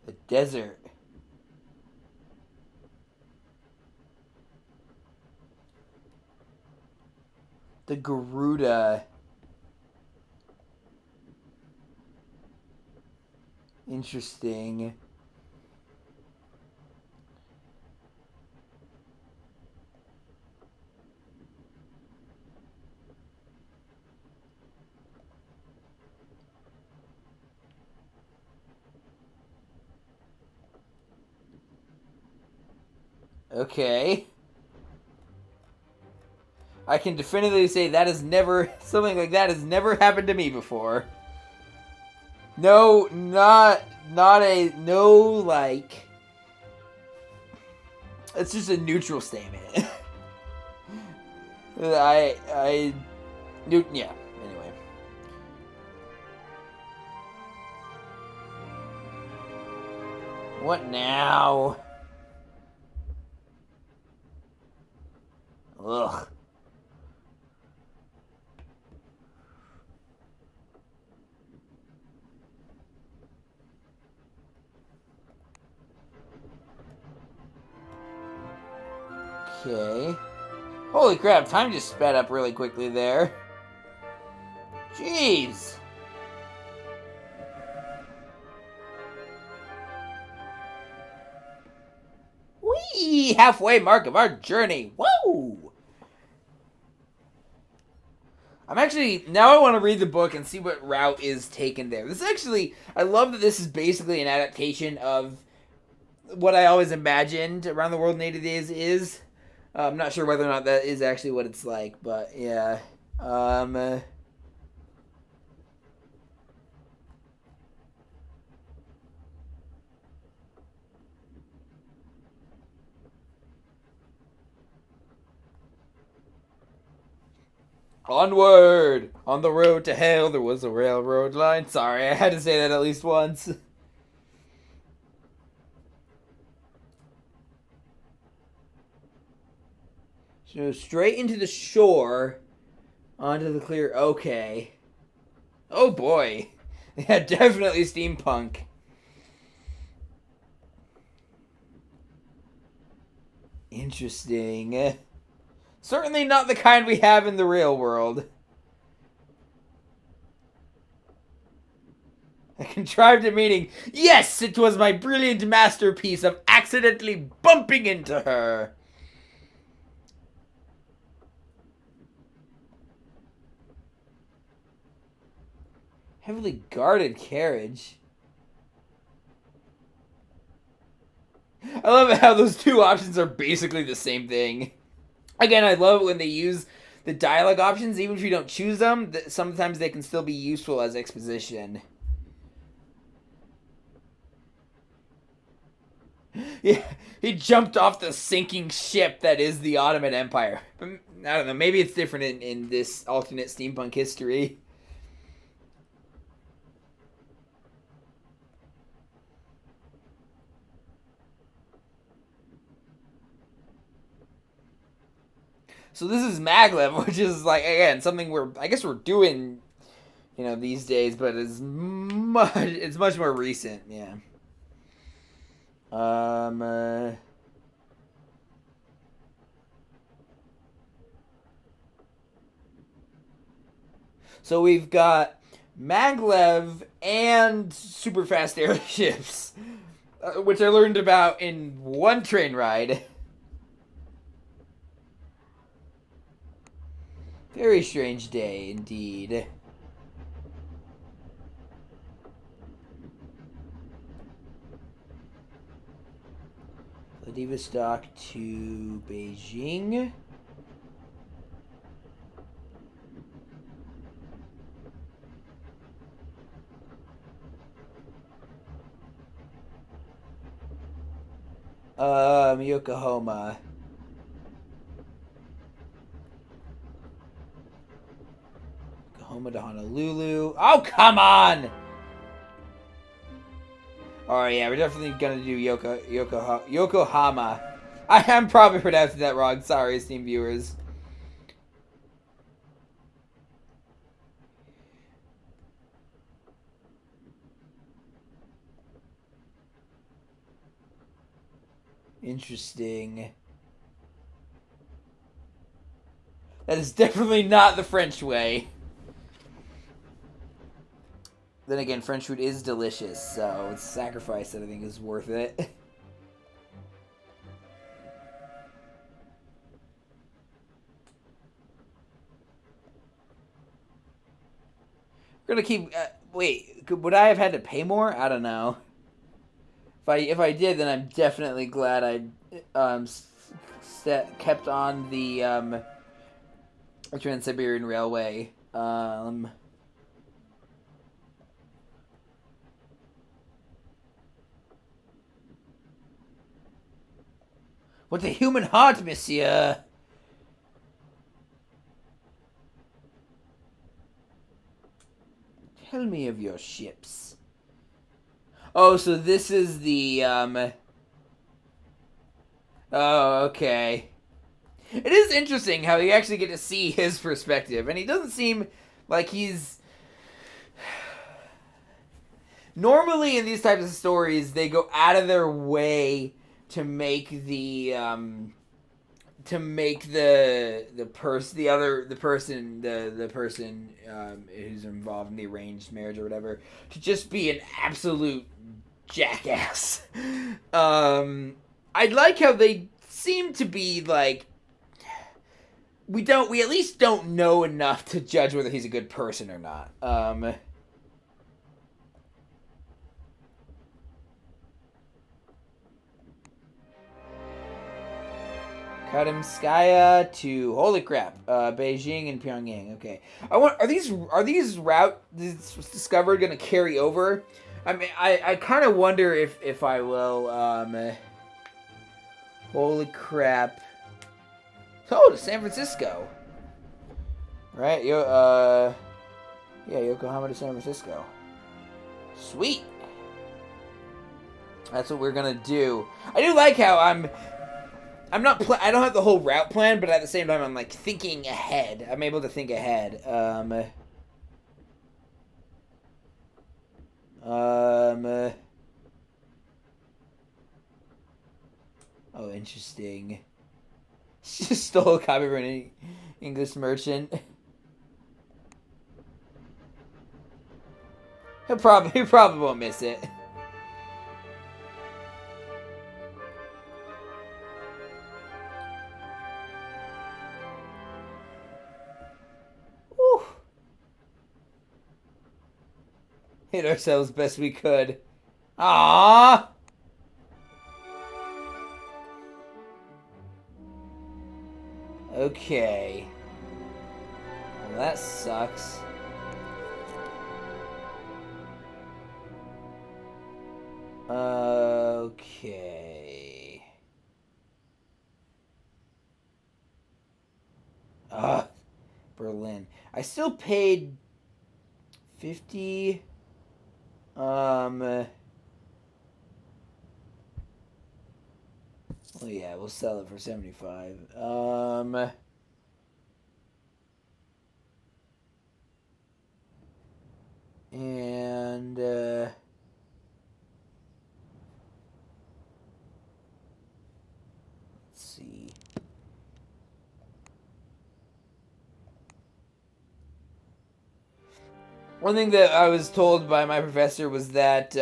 The desert. The Garuda. Interesting. Okay. I can definitively say that has never, something like that has never happened to me before. No, no, like, it's just a neutral statement. yeah, anyway. What now? Ugh. Okay. Holy crap, time just sped up really quickly there. Jeez. Whee! Halfway mark of our journey. Whoa! I'm actually, now I want to read the book and see what route is taken there. This is actually, I love that this is basically an adaptation of what I always imagined Around the World in 80 Days is. I'm not sure whether or not that is actually what it's like, but yeah. Onward! On the road to hell, there was a railroad line. Sorry, I had to say that at least once. So straight into the shore, onto the clear. Okay. Oh boy. Yeah, definitely steampunk. Interesting. Certainly not the kind we have in the real world. I contrived a meeting. Yes, it was my brilliant masterpiece of accidentally bumping into her. Heavily guarded carriage. I love how those two options are basically the same thing. Again, I love it when they use the dialogue options, even if you don't choose them. Sometimes they can still be useful as exposition. Yeah, he jumped off the sinking ship that is the Ottoman Empire. I don't know, maybe it's different in this alternate steampunk history. So this is maglev, which is like, again, something I guess we're doing, these days, but it's much more recent. Yeah. Um. So we've got maglev and super fast airships, which I learned about in one train ride. Very strange day indeed. Vladivostok to Beijing. Yokohama. Yokohama to Honolulu. Oh, come on! Alright, yeah, we're definitely gonna do Yokohama. I am probably pronouncing that wrong. Sorry, esteemed viewers. Interesting. That is definitely not the French way. Then again, French food is delicious, so it's a sacrifice that I think is worth it. We're gonna keep. Wait, would I have had to pay more? I don't know. If I did, then I'm definitely glad I kept on the Trans-Siberian Railway. What the human heart, monsieur? Tell me of your ships. Oh, so this is the, Oh, okay. It is interesting how you actually get to see his perspective, and he doesn't seem like he's... Normally in these types of stories, they go out of their way to make the person who's involved in the arranged marriage or whatever to just be an absolute jackass. I like how they seem to be like, we at least don't know enough to judge whether he's a good person or not. Kadamskaya to, holy crap, Beijing and Pyongyang. Okay, are these routes discovered going to carry over? I mean, I kind of wonder if I will. Holy crap! Oh, to San Francisco. Right, yeah, Yokohama to San Francisco. Sweet. That's what we're gonna do. I do like how I'm not. I don't have the whole route plan, but at the same time, I'm like thinking ahead. I'm able to think ahead. Oh, interesting. Just stole a copy from an English merchant. He probably won't miss it. Whew. Hit ourselves best we could. Ah. Okay. Well, that sucks. Okay. Berlin. I still paid 50. Oh yeah, we'll sell it for 75. And let's see. One thing that I was told by my professor was that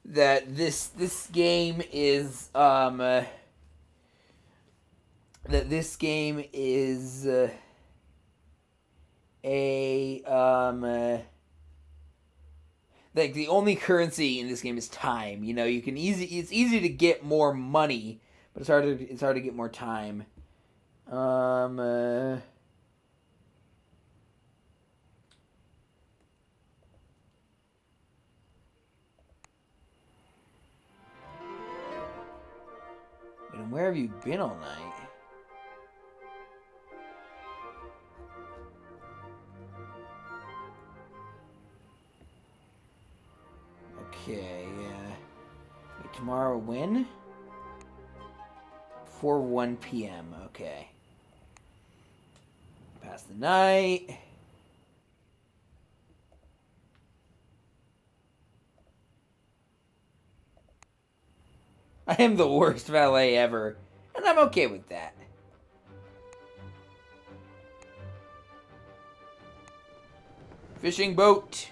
that this game is that this game is a like the only currency in this game is time. You know, it's easy to get more money, but it's hard to get more time. And where have you been all night? Okay, wait, tomorrow when? Before 1 p.m. Okay. Pass the night. I am the worst valet ever, and I'm okay with that. Fishing boat.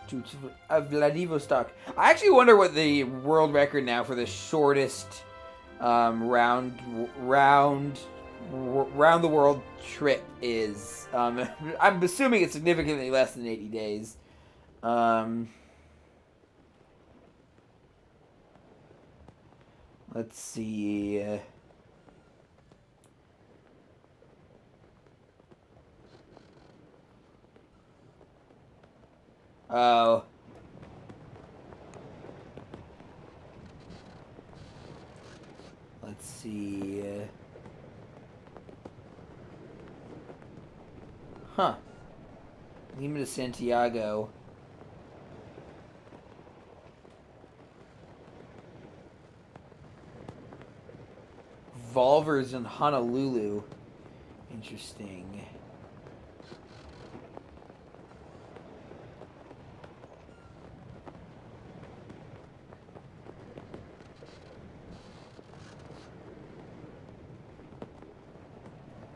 To Vladivostok. I actually wonder what the world record now for the shortest round the world trip is. I'm assuming it's significantly less than 80 days. Let's see. Oh. Let's see. Huh. Lima to Santiago. Volvers in Honolulu. Interesting.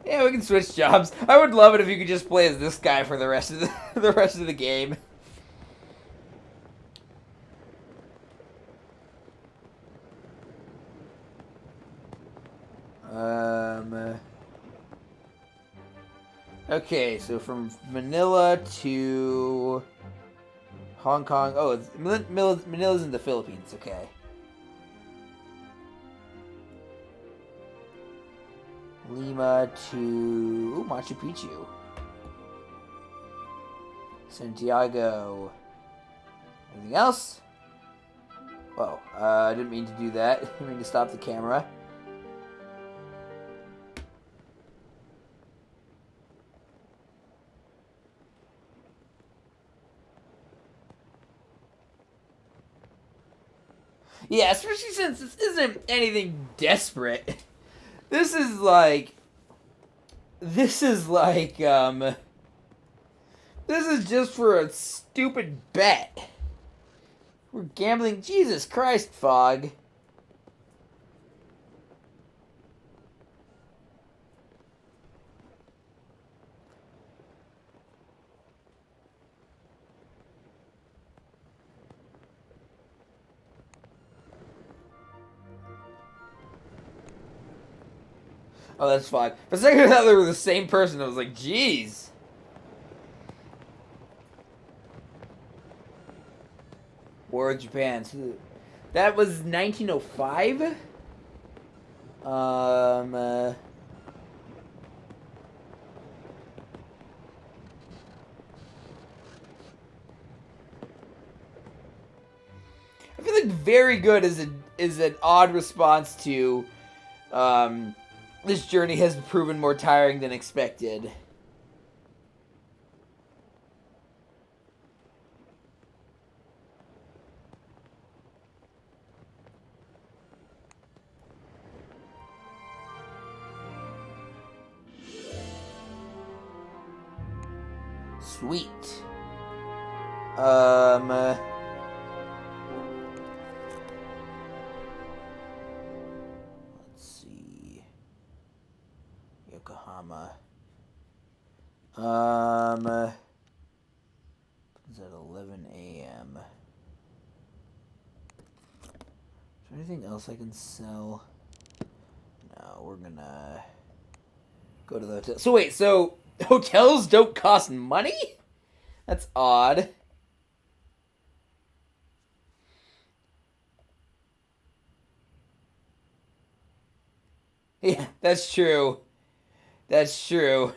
Yeah, we can switch jobs. I would love it if you could just play as this guy for the rest of the rest of the game. Okay, so from Manila to Hong Kong. Oh, it's Manila's in the Philippines. Okay. Lima to Machu Picchu. Santiago. Anything else? Whoa, I didn't mean to do that. I didn't mean to stop the camera. Yeah, especially since this isn't anything desperate. This is like... This is just for a stupid bet. We're gambling. Jesus Christ, Fog. Oh, that's fine. For a second, I thought they were the same person. I was like, jeez. North Japan. So that was 1905. I feel like very good is an odd response to this journey has proven more tiring than expected. Sweet. Let's see. Yokohama. It's at 11 a.m. Is there anything else I can sell? No, we're gonna go to the hotel. So wait, so hotels don't cost money? That's odd. Yeah, that's true. That's true.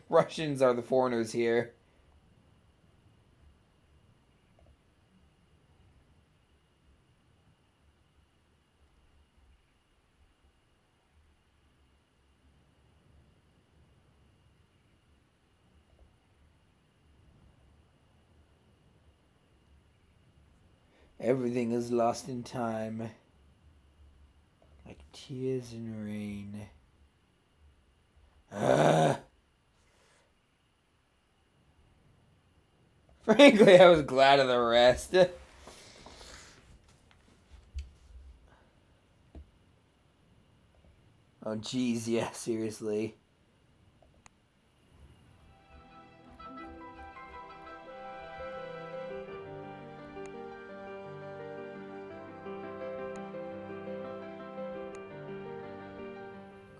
Russians are the foreigners here. Everything is lost in time. Like tears in rain. Frankly, I was glad of the rest. Oh, jeez, yeah, seriously.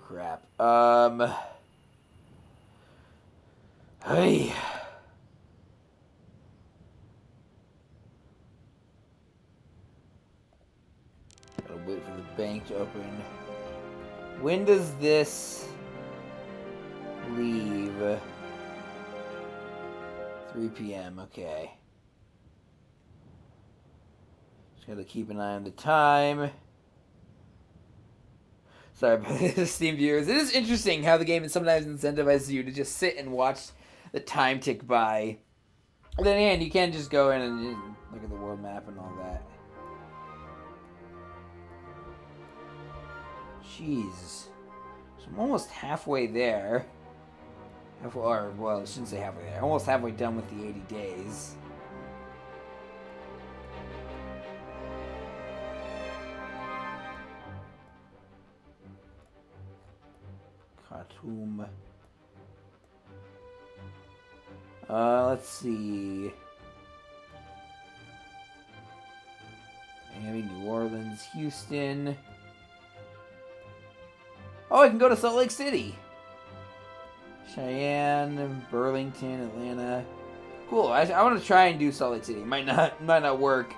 Crap. Hey. Gotta wait for the bank to open. When does this leave? 3 p.m. Okay. Just gotta keep an eye on the time. Sorry about this, Steam viewers. It is interesting how the game sometimes incentivizes you to just sit and watch the time tick by. On the other hand, you can just go in and look at the world map and all that. Jeez. So I'm almost halfway there. Or, well, I shouldn't say halfway there. Almost halfway done with the 80 days. Khartoum. Let's see. Miami, New Orleans, Houston. Oh, I can go to Salt Lake City. Cheyenne, Burlington, Atlanta. Cool. I want to try and do Salt Lake City. Might not work.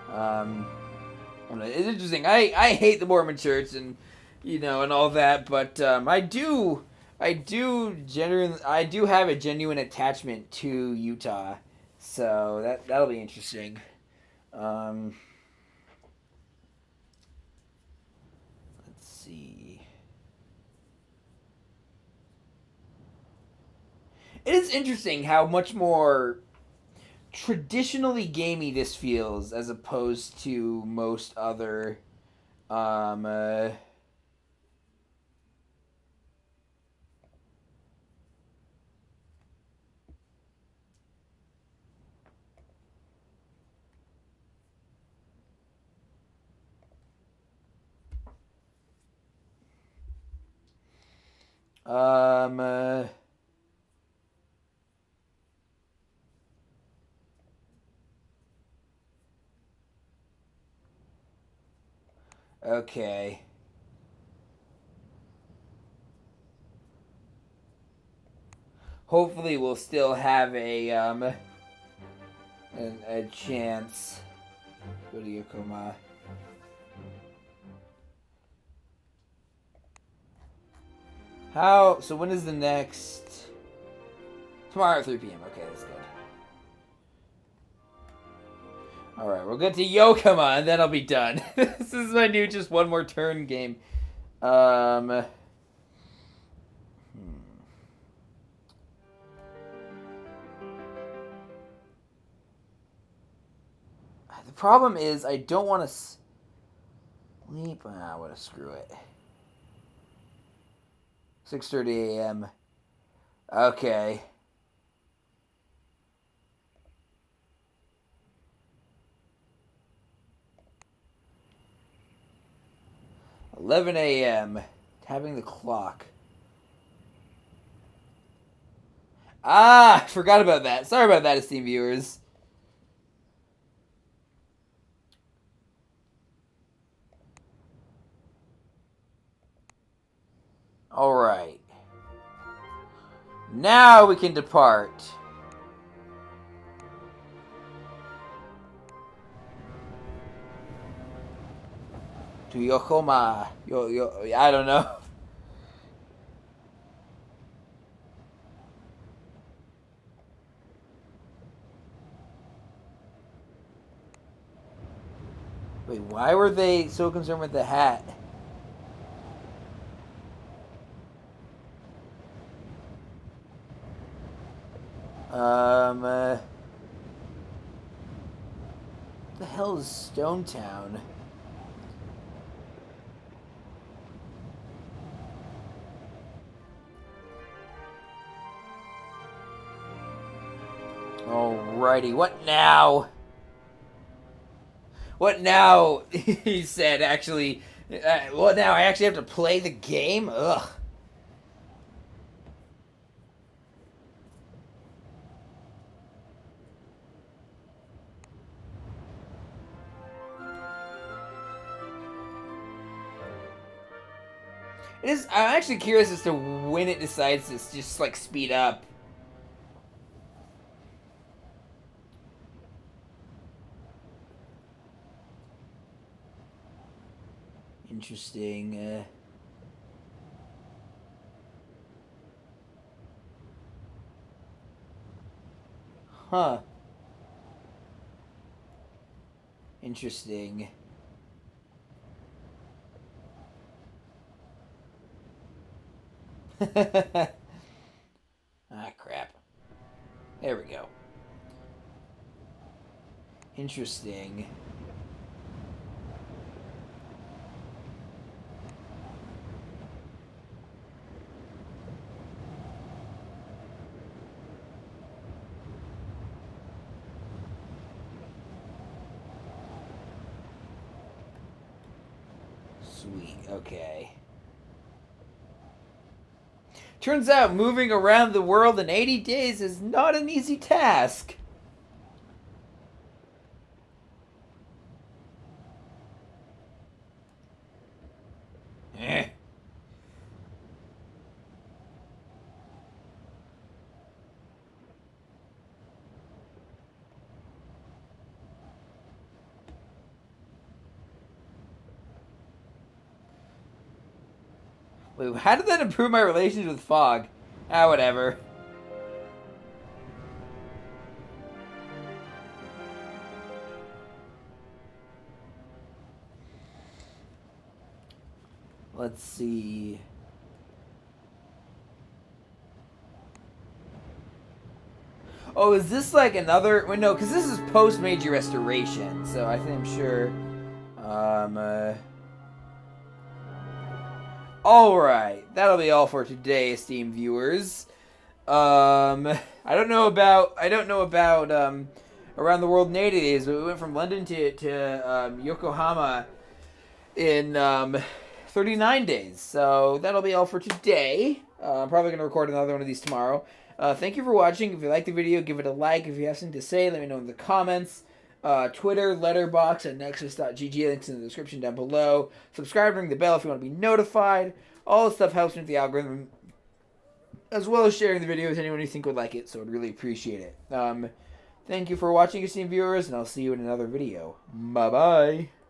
It's interesting. I hate the Mormon Church and and all that, but I do have a genuine attachment to Utah, so that'll be interesting. Let's see. It is interesting how much more traditionally gamey this feels as opposed to most other um um uh, okay. Hopefully we'll still have a chance Go to Yokohama. How? So when is the next? Tomorrow at 3 p.m. Okay, that's good. Alright, we'll get to Yokohama and then I'll be done. This is my new just one more turn game. The problem is I don't want to sleep. I want to screw it. 6:30 a.m. Okay. $11 a.m. Tapping the clock. Ah, forgot about that. Sorry about that, esteemed viewers. Alright. Now we can depart. To Yokohama. I don't know. Wait, why were they so concerned with the hat? What the hell is Stone Town? Alrighty, what now? What now? He said, actually. What now? I actually have to play the game? Ugh. I'm actually curious as to when it decides to just, like, speed up. Interesting. Huh. Interesting. Ah, crap. There we go. Interesting. Sweet, okay. Turns out moving around the world in 80 days is not an easy task. Eh. Wait, how did that improve my relations with Fog? Ah, whatever. Let's see. Oh, is this like another... Wait, no, because this is post-Meiji Restoration, so I think I'm sure... Alright, that'll be all for today, esteemed viewers. I don't know about Around the World in 80 Days, but we went from London to Yokohama in 39 days. So that'll be all for today. I'm probably going to record another one of these tomorrow. Thank you for watching. If you liked the video, give it a like. If you have something to say, let me know in the comments. Twitter, Letterboxd, and Nexus.gg. Links in the description down below. Subscribe, ring the bell if you want to be notified. All this stuff helps me with the algorithm, as well as sharing the video with anyone you think would like it, so I'd really appreciate it. Thank you for watching, esteemed viewers, and I'll see you in another video. Bye-bye.